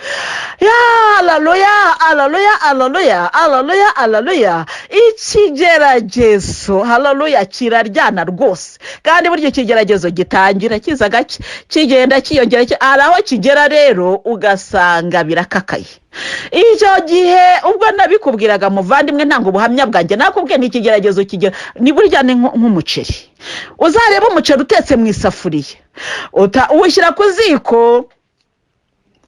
Haleluya, haleluya, haleluya, haleluya, haleluya. Ikigeragezo, haleluya, kiraryana rwose, kandi burya ikigeragezo gitangira kiza gake, kigenda kiyongera, araho kigera rero ugasanga birakakaye. Icyo gihe ubwo nabikubwiraga muvandimwe, ntango ubuhamya bwanjye nakubwiye n'ikigeragezo kigera, ni burya ni nk'umuceri. Uzareba umuceri utetse mu isafuriya, uwushyira ku ziko,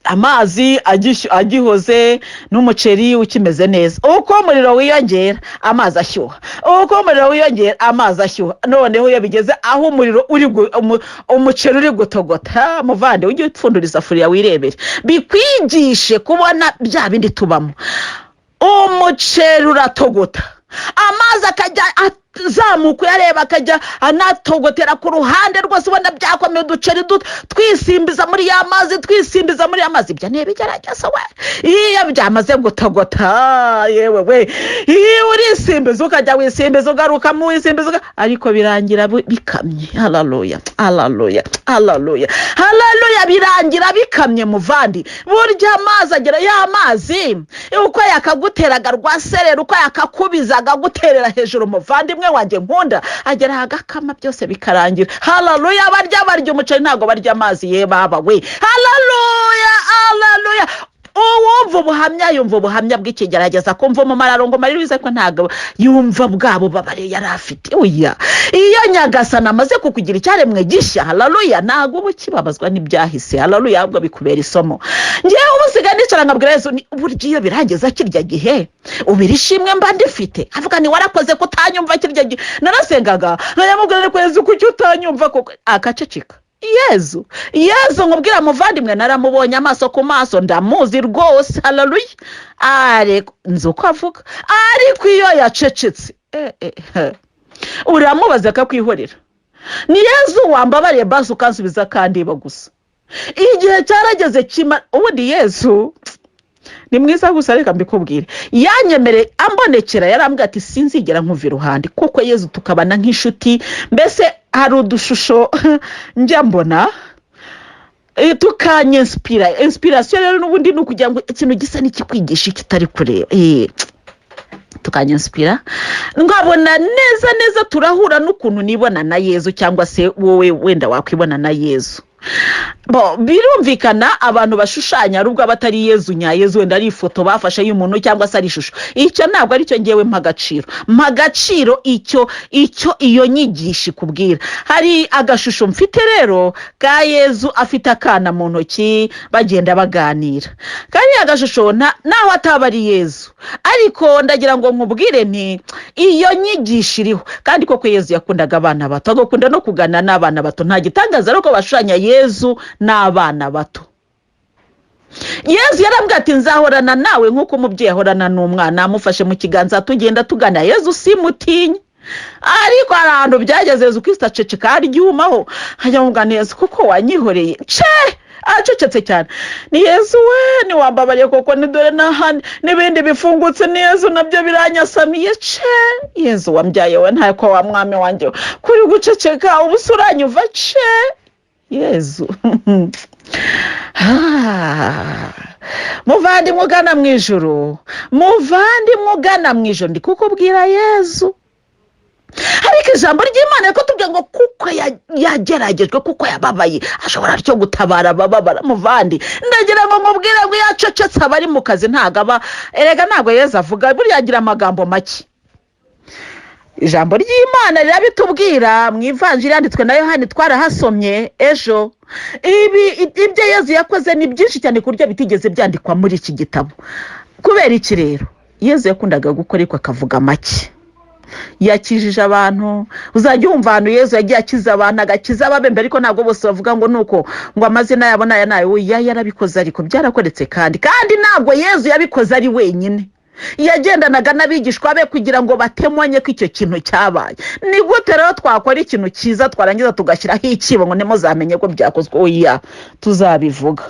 amazi agihoze n'umuceri ukimeze neza, uko umuriro wiyongera amazi ashyuha, uko umuriro wiyongera amazi ashyuha, noneho iyo bigeze aho umuriro umuceri uri gutogota, muvande ujye upfundura isafuriya wirebere, bikwigishe kubona bya bindi tubamo. Umuceri uratogota, amazi akajya zamuka, yareba akajya anatogotera ku ruhande rwose, ubona byakomeye, uduceri twisimbiza muri ya mazi, ibyo ntibigerageza we. Iyo byamaze gutogota, yewe we, iyo urisimbiza ukajya wisimbiza ugaruka mu wisimbiza, ariko birangira bikamye. Haleluya, haleluya, haleluya, haleluya, birangira bikamye muvandi. Burya amazi agera, ya mazi uko yakaguteraga rwaserera, uko yakakubizaga guterera hejuru muvandi wanjye nkunda, agera hagakama byose bikarangira. Haleluya, barya umuceri ntago barya amazi, ye baba we. Haleluya, haleluya. Uwumva ubuhamya yumva ubuhamya bw'ikigerageza, kumva Umumararungu Louise ko ntago yumva bwabo babare yari afite. Oya, iyo Nyagasana amaze kukugira icyaremwe gishya, haleluya, ntago ubukibabazwa n'ibyahise. Haleluya, ahubwo bikubera isomo. Ngiye ubusiga nicara nkabwira Yezu, burya iyo birangeza kirya gihe ubirishimwe mba ndifite, avuga ni warakoze kutanyumva kirya gihe. Narasengaga nkayamubwira ko Yezu kuki utanyumva, koko akaceceka. Yezu nkubwira muvandimwe, naramubonye amaso ku maso, ndamuzi rwose. Haleluya, ariko nzuko avuga, ariko iyo yacecetse uramubaza akakwihorera. Ni Yezu wambabariye basi ukansubiza kandiba gusa. igihe cyarageze ubundi Yezu ni mwiza gusa, reka mbikubwire, yanyemereye ambonekera, yarambwira ati sinzigera nkuva iruhande, kuko Yezu tukabana nk'inshuti. Mbese hari udushusho njya mbona tukanyinspira. Inspiration rero n'ubundi ni ukugira ngo ikintu gisa n'ikikwigisha kitari kureba, tukanyinspira, nkabona neza turahura n'ukuntu nibona na Yezu, cyangwa se wowe wenda wakwibona na Yezu. Birumvikana abantu bashushanya ari ubwo abatari Yezu Yezu wenda ari ifoto bafashe y'umuntu cyangwa se ari ishusho. Icyo ntabwo ari cyo ngewe mpagaciro iyo nyigisho kubwira. Hari agashusho mfite rero ka Yezu afite akana mu ntoki bagenda baganira, kandi agashusho naho ataba ari Yezu, ariko ndagira ngo nkubwire nti iyo nyigisho iriho. Kandi koko Yezu yakundaga abana bato, agakunda no kugana n'abana bato. Nta gitangaza ariko bashushanya Yezu n'abana bato. Yezu yarambwira ati nzahorana nawe nk'uko umubyeyi ahorana n'umwana, amufashe mu kiganza tugenda tugana. Yezu simutinye, ariko hari ahantu byageze Yezu Kristo aceceka aryumaho, hajya mugana Yezu kuko wanyihoreye. Acecetse cyane. Ni Yezu we, ni wambabariye koko, ni dore n'ibindi bifungutse, ni Yezu nabyo biranyasamiye. Yezu wambyaye we, ntako wa mwami wanjye kuri guceceka ubusuranyuva. Yezu muvandimwe ugana mu ijuru, ndi kukubwira Yezu. Ariko ijambo ry'Imana ko tubwira ngo kuko yageragejwe, kuko yababaye, ashobora cyo gutabara abababara. Muvandi, ndagira ngo mubwire ngo yacecetse abari mu kazi erega ntabwo Yezu avuga, buriya agira amagambo make. Ijambo ry'Imana rirabitubwira mu ivanjiri yanditswe na Yohani, twarahasomye ejo. Ibyo Yezu yakoze ni byinshi cyane ku buryo bitigeze byandikwa muri iki gitabo. Kubera iki rero? Yezu yakundaga gukora ariko akavuga make. Yakijije abantu, uzajya wumva ahantu Yezu yagiye akiza abantu, agakiza ababembe, ariko ntabwo bose bavuga ngo nuko ngo amazina yabo nayo yarabikoze, ariko byarakoretse. Kandi ntabwo Yezu yabikoze ari wenyine, yagendanaga n'abigishwa be kugira ngo batemanye ko icyo kintu cyabaye. Ni gute rero twakora ikintu cyiza twarangiza tugashyiraho ikibo ngo ntimuzamenye ko byakozwe? Tuzabivuga.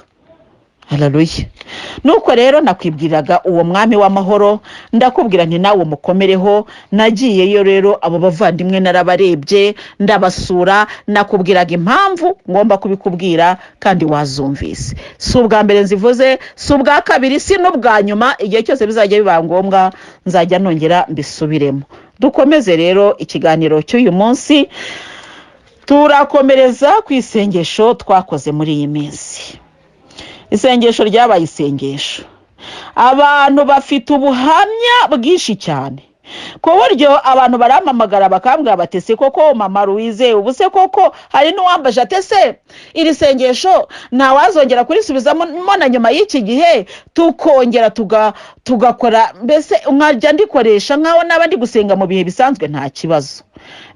Haleluya. Nuko rero nakwibwiraga uwo mwami w'amahoro, ndakubwira nti nawe umukomereho. Nagiyeyo rero abo bavandimwe narabarebye, ndabasura, nakubwiraga impamvu ngomba kubikubwira kandi wazumvise. Si ubwa mbere nzivuze, si ubwa kabiri, si n'ubwa nyuma. Igihe cyose bizajya biba ngombwa nzajya nongera mbisubiremo. Dukomeze rero ikiganiro cy'uyu munsi, turakomereza ku isengesho twakoze muri iyi minsi. Isengesho ryabaye isengesho abantu bafite ubuhamya bwinshi cyane, ku buryo abantu barampamagara bakambwira batese koko mama Louise, ubu se koko hari n'uwambaje atese iri sengesho ntawazongera kurisubizamo na nyuma y'iki gihe tukongera tugakora, mbese nkajya ndikoresha nkaho n'abandi gusenga mu bihe bisanzwe nta kibazo.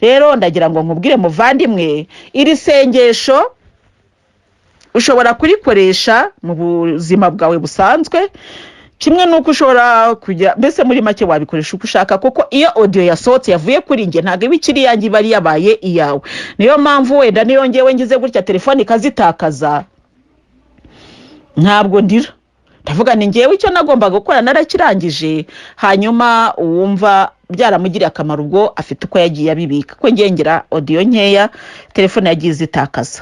Rero ndagira ngo nkubwire muvandimwe, iri sengesho ushobora kurikoresha mu buzima bwawe busanzwe, kimwe nuko ushobora kujya, mbese muri make wabikoresha uko ushaka, kuko iyo audio yasohotse yavuye kuri nge ntabwo ibikiri yanjye bari yabaye iyawe. Niyo mpamvu wenda niyo ngewe ngize gutya telefone ikazitakaza, ntabwo ndira, ndavuga ni ngewe icyo nagombaga gukora narakirangije, hanyuma uwumva byaramugiriye akamaro ubwo afite uko yagiye abibika, ko ngengera audio nkeya telefone yagiye zitakaza.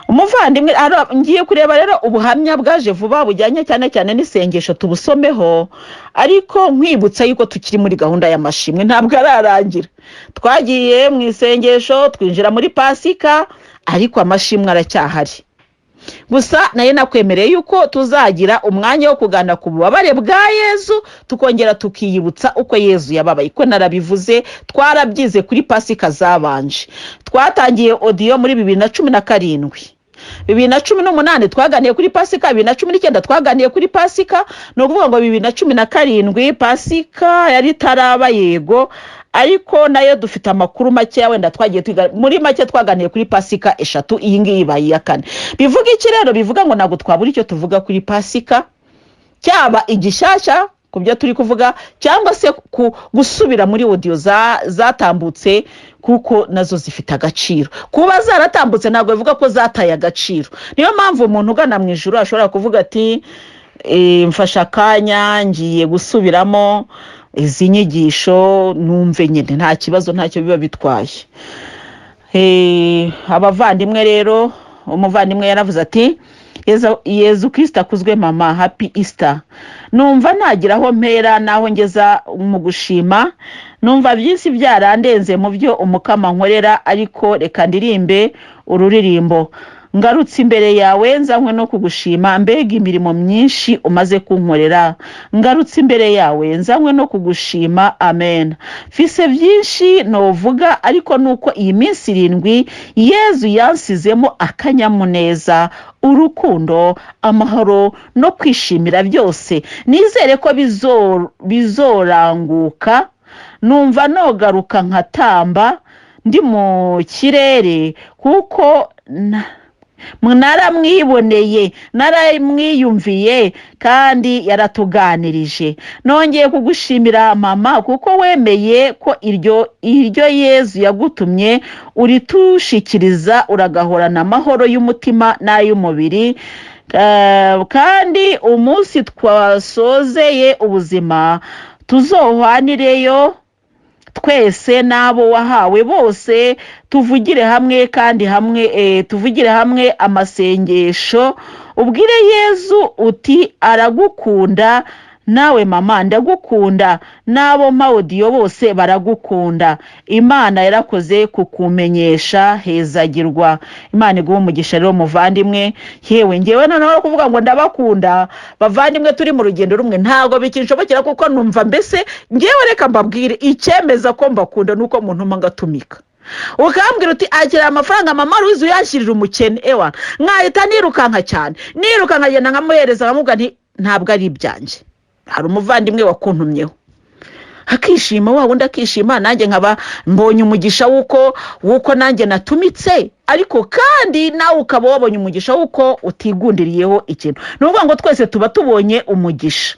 Umuvandimwe ngiye kureba rero ubuhamya bwaje vuba bujyanye cyane n'isengesho tubusomeho, ariko nkwibutsa yuko tukiri muri gahunda y'amashimwe, ntabwo ararangira. Twagiye mu isengesho twinjira muri Pasika, ariko amashimwe aracyahari. Gusa naye nakwemereye yuko tuzagira umwanya wo kugana ku bubabare bwa Yezu, tukongera tukiyibutsa uko Yezu yababaye. Ko narabivuze, twarabyize kuri Pasika zabanje. Twatangiye audio muri 2017, 2018 twaganiye kuri Pasika, 2019 twaganiye kuri Pasika. No kuvuga ngo 2017 Pasika yari taraba, yego, ariko nayo dufite amakuru make wenda twagiye muri make twaganiye kuri Pasika 3, iyi ngiyi ibaye ya 4. Bivuga iki rero? Bivuga ngo ntabwo twabura icyo tuvuga kuri Pasika, cyaba igishyashya kubyo turi kuvuga cyangwa se gusubira muri audio zatambutse kuko nazo zifite agaciro. Kuba zaratambutse ntabwo bivuga ko zataye agaciro. Niyo mpamvu umuntu ugana mu ijuru ashobora kuvuga ati mfasha akanya ngiye gusubiramo izi nyigisho numve nyine nta kibazo ntacyo biba bitwaye. Abavandimwe rero, umuvandimwe yaravuze ati Yezu Kristo akuzwe mama, happy Easter. Numva nagiraho mpera naho ngeza mu gushima, numva byinshi byarandenze mu byo umukama nkorera, ariko reka ndirimbe ururirimbo. Ngarutse imbere yawe nzanywe no kugushima, mbega imirimo myinshi umaze kunkorera. Ngarutse imbere yawe nzanywe no kugushima, amen. Fise byinshi novuga, ariko nuko iyi minsi 7 Yezu yansizemo akanyamuneza, urukundo, amahoro no kwishimira byose. Nizere ko bizoranguka, numva nogaruka nkatamba ndi mu kirere, kuko naramwiboneye, naramwiyumviye kandi yaratuganirije. Nongeye kugushimira mama, kuko wemeye ko iryo Yezu yagutumye uritushikiriza, uragahorana amahoro y'umutima n'ay'umubiri. Kandi umunsi twasozeye ubuzima tuzohwanireyo twese nabo wahawe bose, tuvugire hamwe kandi tuvugire hamwe amasengesho, ubwire Yezu uti aragukunda, nawe mama ndagukunda, nabo maudio bose baragukunda. Imana yarakoze kukumenyesha, hezagirwa. Imana iguhe umugisha rero muvandimwe. Yewe ngewe noneho kuvuga ngo ndabakunda bavandimwe, turi mu rugendo rumwe ntago bikinshobokera, kuko numva mbese ngewe reka mbabwire icyemeza ko mbakunda nuko muntu ngatumika. Ukambwira uti akira amafaranga mama Louise uyashyirira umukene, ewa nkahita nirukanka cyane, nirukanka ngenda nkamuhereza nkamuga nti ntabwo ari ibyanje. Hari umuvandimwe wakuntumyeho akishima, wa wundi akishima, nanjye nkaba mbonye umugisha wuko nanjye natumitse, ariko kandi nawe ukaba wabonye umugisha wuko utigundiriyeho ikintu. Nuvuga ngo twese tuba tubonye umugisha.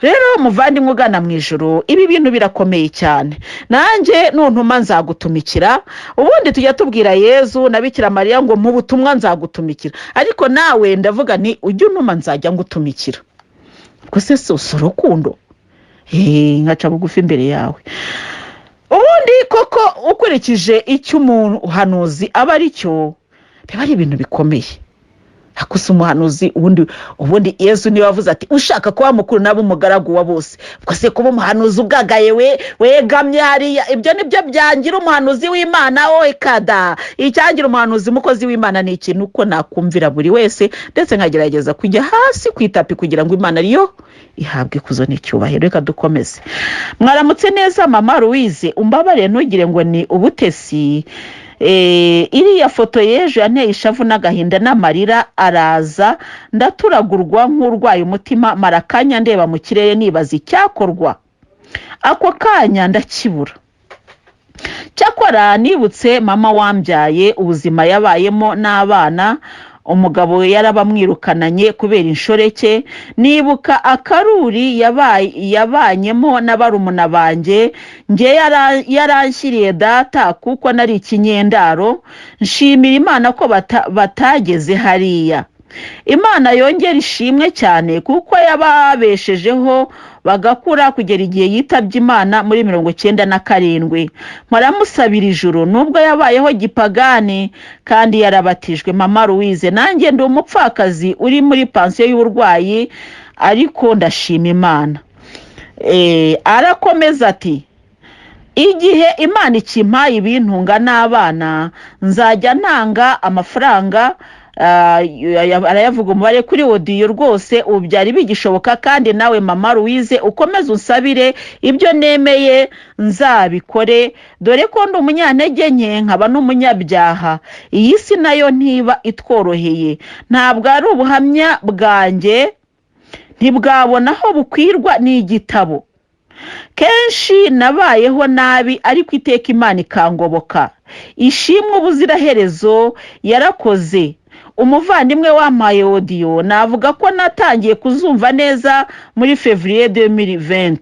Rero muvandimwe ugana mu ijuru, ibi bintu birakomeye cyane. Nanjye nuntuma nzagutumikira, ubundi tujya tubwira Yezu na Bikira Mariya ngo mu butumwa nzagutumikira, ariko nawe ndavuga nti ujye untuma nzajya ngutumikira. Ubwo se urukundo nkaca bugufi imbere yawe. Ubundi koko ukurikije icyo umuhanuzi aba ari cyo, biba ari ibintu bikomeye. Hakusa umuhanuzi ubundi Yezu niwe wavuze ati ushaka kuba mukuru nabo umugaragu wa bose. Ubwo se kuba umuhanuzi ugagaye wegamye hariya, ibyo nibyo byangira umuhanuzi w'Imana wowe kada. Icyangira umuhanuzi mukozi w'Imana ni ikintu uko nakumvira buri wese, ndetse nkagerageza kujya hasi kwitapi kugira ngo Imana ariyo ihabwe kuzo n'icyubahiro. Reka dukomeze. Mwaramutse neza mama Louise, umbabare ntugire ngo ni ubutesi. Iriya foto y'ejo yanteye ishavu n'agahinda n'amarira araza, ndaturagurwa nk'urwaye umutima, marakanya ndeba mu kirere nibaza icyakorwa. Ako kanya ndakibura. Cyakora nibutse mama wambyaye, ubuzima yabayemo n'abana, umugabo yarabamwirukananye kubera inshoreke, nibuka akaruri yabanyemo n'abarumuna banjye, nge yaranshyiriye data kuko nari ikinyendaro. Nshimira Imana ko batageze hariya. Imana yongera ishimwe cyane kuko yababeshejeho bagakura kugera igihe yitabye Imana muri 97. Mparamusabira ijuru nubwo yabayeho gipagani kandi yarabatijwe. Mama Louise, nanjye ndi umupfakazi uri muri pansiyo y'uburwayi, ariko ndashima Imana. Arakomeza ati igihe Imana ikimpaye ibintunga n'abana, nzajya ntanga amafaranga. Arayavuga umubare kuri audio rwose, ubu byari bigishoboka. Kandi nawe mama Louise ukomeze unsabire, ibyo nemeye nzabikore, dore ko ndi umunyantege nke nkaba n'umunyabyaha. Iyi si nayo ntiba itworoheye, ntabwo ari ubuhamya bwanjye, ntibwabona aho bukwirwa n'igitabo. Kenshi nabayeho nabi, ariko iteka Imana ikangoboka. Ishimwe ubuziraherezo yarakoze. umuvandimwe wampaye audio navuga ko natangiye kuzumva neza muri Fevrier 2020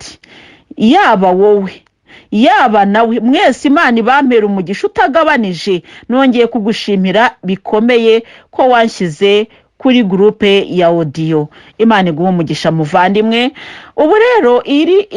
yaba wowe yaba nawe mwese Imana ibampera umugisha utagabanije nongeye kugushimira bikomeye ko wanshyize kuri groupe ya audio. Imana iguha umugisha muvandimwe. Ubu rero iri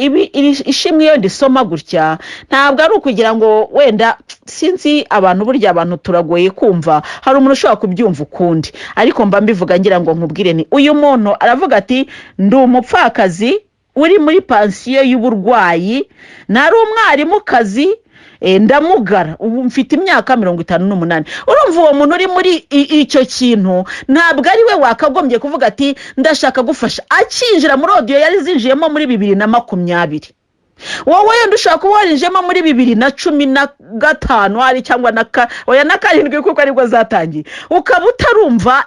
ishimwe yo ndisoma gutya ntabwo ari ukugira ngo wenda sinzi abantu burya abantu turagoye kumva, hari umuntu ushobora kubyumva ukundi, ariko mba mbivuga ngira ngo nkubwire ni uyu muntu aravuga ati ndi umupfakazi uri muri pansiyo y'uburwayi, nari umwarimu kazi ndamugara, ubu mfite imyaka 58. Urumva uwo muntu uri muri icyo kintu ntabwo ari we wakagombye kuvuga ati ndashaka gufasha akinjira muri audio yari zinjiyemo muri 2020. Wowe yenda ushaka kuwarinjemo muri 2015 ari cyangwa na karindwi kuko aribwo zatangiye, ukaba utarumva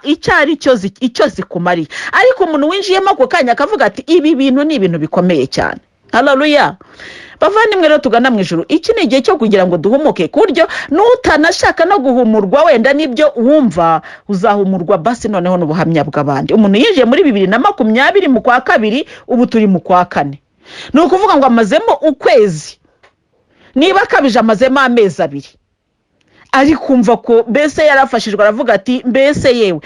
icyo zikumariye, ariko umuntu winjiyemo ako kanya akavuga ati ibi bintu ni ibintu bikomeye cyane. Haleluya. Bavandimwe rero tugana mu ijuru, iki ni igihe cyo kugira ngo duhumuke, kuryo nutanashaka no guhumurwa wenda nibyo wumva uzahumurwa basi noneho n'ubuhamya bw'abandi. Umuntu yinjiye muri 2020 mu kwa kabiri, ubu turi mu kwa kane, ni ukuvuga ngo amazemo ukwezi, niba akabije amazemo amezi 2, ari kumva ko mbese yarafashijwe, aravuga ati mbese yewe.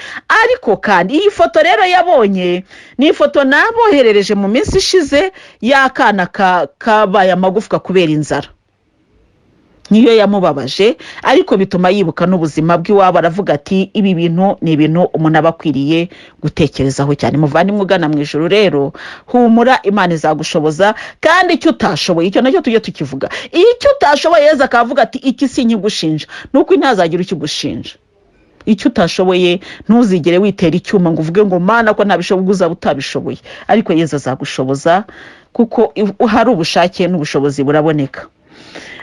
Ariko kandi iyi foto rero yabonye ni ifoto naboherereje mu minsi ishize y'akana kabaye amagufwa kubera inzara, niyo yamubabaje, ariko bituma yibuka n'ubuzima bw'iwabo, aravuga ati ibi bintu ni ibintu umuntu aba akwiriye gutekerezaho cyane. Muvandimwe ugana mu ijuru rero, humura, Imana izagushoboza, kandi icyo utashoboye icyo nacyo tujye tukivuga. Icyo utashoboye Yezu akavuga ati iki sinkigushinja, nuko ntazagira ikigushinja. Icyo utashoboye ntuzigere witera icyuma ngo uvuge ngo Mana ko ntabishoboye, uzaba utabishoboye, ariko Yezu azagushoboza kuko hari ubushake n'ubushobozi buraboneka.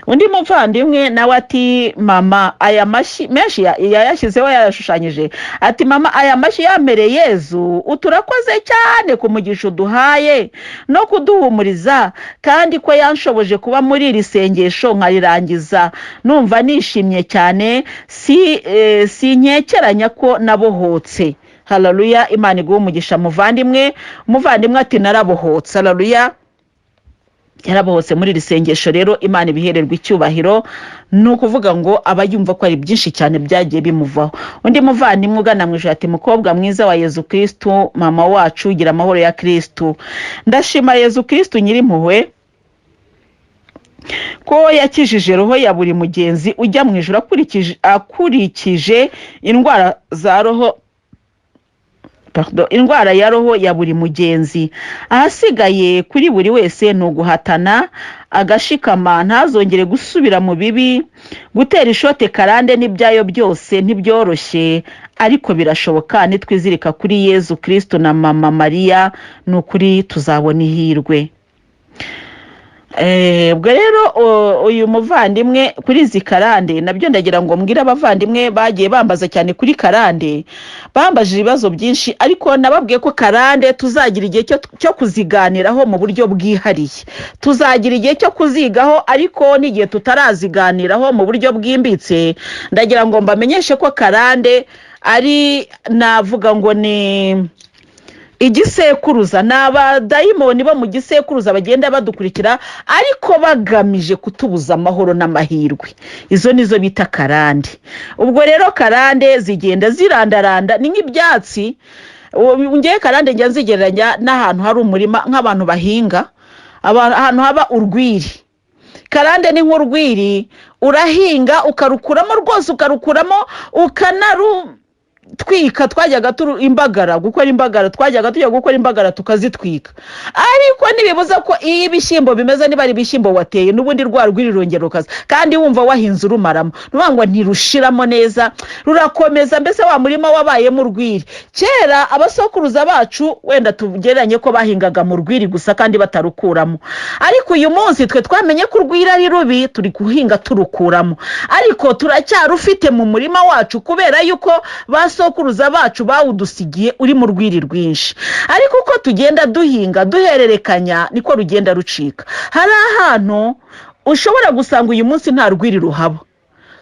Undi muvandimwe nawe ati mama aya mashi menshi yayashyizeho yarashushanyije, ati mama aya mashi yamereye Yezu uturakoze cyane kumugisha uduhaye no kuduhumuriza, kandi ko yanshoboje kuba muri iri sengesho nkarirangiza numva nishimye cyane, si nkekeranya ko nabohotse. Haleluya. Imana iguha umugisha muvandimwe. Umuvandimwe ati narabohotse. Haleluya. Yarabohotse muri risengesho rero, Imana ibihererwa icyubahiro, nukuvuga ngo abayumva ko ari byinshi cyane byagiye bimuvaho. Undi muvandimwe ugana mu ijuru ati mukobwa mwiza wa Yezu Kristo, mama wacu ugira amahoro ya Kristo, ndashima Yezu Kristo nyirimpuhwe ko yakijije roho ya buri mugenzi ujya mu ijuru akurikije indwara za roho, indwara ya roho ya buri mugenzi. Ahasigaye kuri buri wese ni uguhatana agashikama, ntazongere gusubira mu bibi. Gutera ishote karande n'ibyayo byose ntibyoroshye, ariko birashoboka nitwizirika kuri Yezu Kristo na mama Maria, n'ukuri tuzabona ihirwe. Ubwo rero uyu muvandimwe kuri izi karande nabyo ndagira ngo mbwira abavandimwe bagiye bambaza cyane kuri karande, bambaje ibibazo byinshi, ariko nababwiye ko karande tuzagira igihe cyo kuziganiraho mu buryo bwihariye, tuzagira igihe cyo kuzigaho, ariko n'igihe tutaraziganiraho mu buryo bwimbitse, ndagira ngo mbamenyeshe ko karande ari navuga ngo ni igisekuruza, n'abadayimoni bo mu gisekuruza bagenda badukurikira ariko bagamije kutubuza amahoro n'amahirwe. Izo nizo bita karande. Ubwo rero karande zigenda zirandaranda, ni nk'ibyatsi. Ngiye karande njya nzigereranya n'ahantu hari umurima, nk'abantu bahinga, ahantu haba urwiri. Karande ni nk'urwiri, urahinga ukarukuramo rwose, ukarukuramo twika, twajyaga imbagara gukora imbagara, twajyaga tujya gukora imbagara tukazitwika, ariko nibibuza ko iyo ibishyimbo bimeze, niba ari ibishyimbo wateye n'ubundi rwarwiri rongera ukaza, kandi wumva wahinze urumaramo, nuvuga ntirushiramo neza, rurakomeza, mbese wa murima wabayemo urwiri. Kera abasokuruza bacu wenda tugereranye ko bahingaga mu rwiri gusa kandi batarukuramo, ariko uyu munsi twe twamenye ko urwiri ari rubi, turi guhinga turukuramo, ariko turacyarufite mu murima wacu kubera yuko basokuruza bacu bawudusigiye uri mu rwiri rwinshi. Ariko uko tugenda duhinga duhererekanya niko rugenda rucika. Hari ahantu ushobora gusanga uyu munsi nta rwiri ruhaba,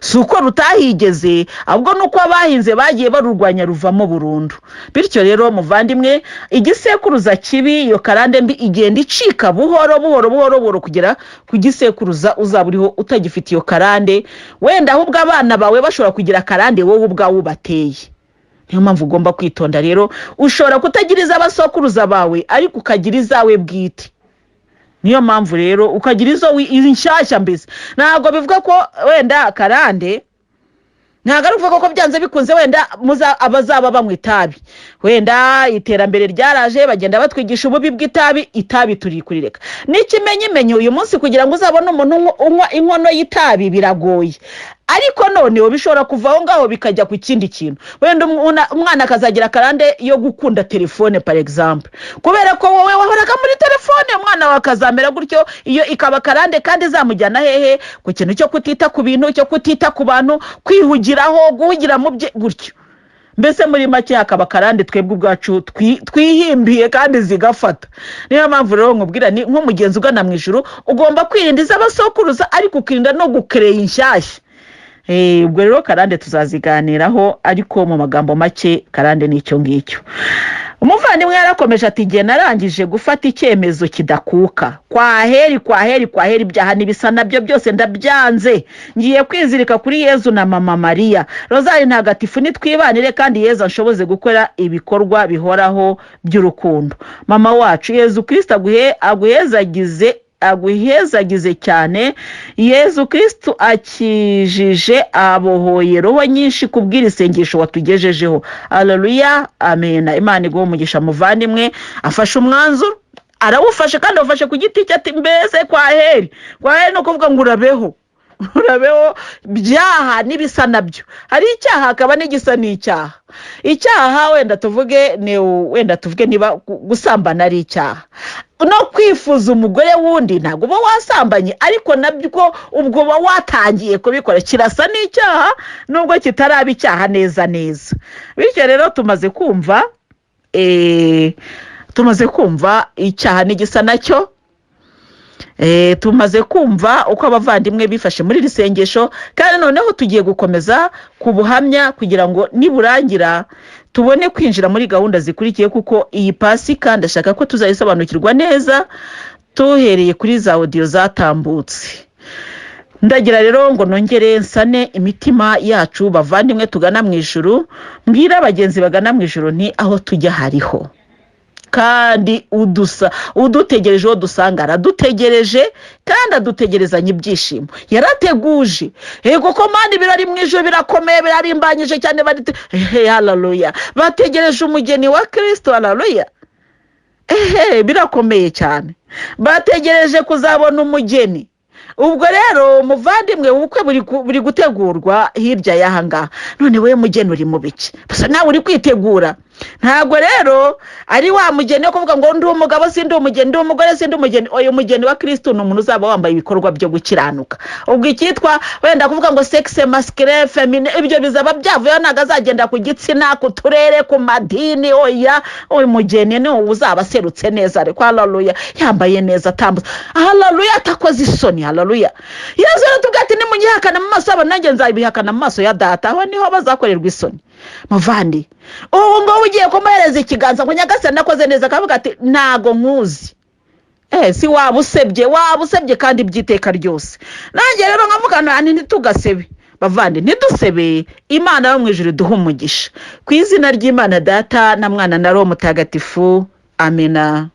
si uko rutahigeze ahubwo nuko abahinze bagiye barurwanya ruvamo burundu. Bityo rero muvandimwe, igisekuruza kibi, iyo karande mbi igenda icika buhoro buhoro kugera ku gisekuruza uzaba uriho utagifite iyo karande, wenda ahubwo abana bawe bashobora kugira karande wowe ubwawe ubateye. Niyo mpamvu ugomba kwitonda rero, ushobora kutagiriza abasokuruza bawe ariko ukagira izawe bwite. Niyo mpamvu rero ukagira izo inshyashya mbese. Ntabwo bivuga ko wenda karande, ntabwo ari uvuga ko byanze bikunze wenda abazaba banywa itabi. Wenda iterambere ryaraje bagenda batwigisha ububi bw'itabi, itabi turi kurireka. N'ikimenyimenyi uyu munsi kugira ngo uzabone umuntu unywa inkono y'itabi biragoye. Ariko none bishobora kuva aho ngaho bikajya ku kindi kintu. Wenda umwana akazagira karande yo gukunda telefone par exemple, kubera ko wowe wahoraga muri telefone, umwana wakazamera gutyo, iyo ikaba karande kandi zamujyana hehe ku kintu cyo kutita ku bintu, cyo kutita ku bantu, kwihugiraho, guhugira mu bye gutyo. Mbese muri make hakaba karande twebwe ubwacu twihimbiye kandi zigafata. Niyo mpamvu rero nkubwira ni nk'umugenzi ugana mu ijuru, ugomba kwirinda iz'abasokuruza ariko ukirinda no gukereya inshyashya. Ubwo rero karande tuzaziganiraho, ariko mu magambo make karande nicyo ngicyo. Umuvandimwe yarakomeje ati ngiye narangije gufata icyemezo kidakuka. Kwaheri ibyaha n'ibisa nabyo byose ndabyanze. Ngiye kwizirika kuri Yezu na Mama Mariya. Rozari ntagatifu nitwibanire kandi Yezu anshoboze gukora ibikorwa bihoraho by'urukundo. Mama wacu Yezu Kristo aguhezagize cyane. Yezu Kristo akijije abohoye roho nyinshi kubwira isengesho watugejejeho. Haleluya, amen. Imana iguhe umugisha muvandimwe. Afashe umwanzuro, arawufashe kandi awufashe ku giti cye ati mbese kwaheri no kuvuga ngo urabeho byaha n'ibisa nabyo. Hari icyaha akaba n'igisa n'icyaha. Icyaha wenda tuvuge niba gusambana ari icyaha, no kwifuza umugore wundi ntabwo uba wasambanye, ariko nabyo ubwo uba watangiye kubikora, kirasa n'icyaha nubwo kitaraba icyaha neza. Bityo rero tumaze kumva icyaha n'igisa nacyo. Tumaze kumva uko abavandimwe bifashe muri risengesho, kandi noneho tugiye gukomeza ku buhamya kugira ngo niburangira tubone kwinjira muri gahunda zikurikiye, kuko iyi Pasika ndashaka ko tuzayisobanukirwa neza tuhereye kuri za audio zatambutse. Ndagira rero ngo nongere nsane imitima yacu bavandimwe tugana mu ijuru, mbwira abagenzi bagana mu ijuru nti aho tujya hariho, kandi udutegereje uwo dusanga aradutegereje kandi adutegerezanye ibyishimo. Yarateguje kuko mandi birari mu ijuru birakomeye, birarimbanyije cyane. Haleluya, bategereje umugeni wa Kristo. Haleluya, birakomeye cyane, bategereje kuzabona umugeni. Ubwo rero muvandimwe ubukwe buri gutegurwa hirya y'aha ngaha. None we mugeni uri mu biki? Basa nawe uri kwitegura. Ntabwo rero ari wa mugeni wo kuvuga ngo ndi umugabo sindi umugeni, ndi umugore sindi umugeni. Uyu mugeni wa Kristo ni umuntu uzaba wambaye ibikorwa byo gukiranuka. Ubwo ikitwa wenda kuvuga ngo sexe masculine feminine, ibyo bizaba byavuye, ntago azagenda ku gitsina, ku turere, ku madini. Oya, uyu mugeni ni uzaba aserutse neza. Haleluya, yambaye neza, atambutse. Haleluya, atakoze isoni. Haleluya, Yezu aratubwira ni munyihakana mu maso abo nanjye nzabihakana mu maso ya Data. Aho niho bazakorerwa isoni. Muvandi, ubu ngo ugiye kumuhereza ikiganza ngo Nyagasani nakoze neza, akavuga ati ntago nkuzi. Si waba usebye kandi byiteka ryose. Nanjye rero nkamugana ntitugasebe bavandi, ntidusebe. Imana yo mu ijuru duha umugisha. Ku izina ry'Imana Data na Mwana na Roho Mutagatifu, amena.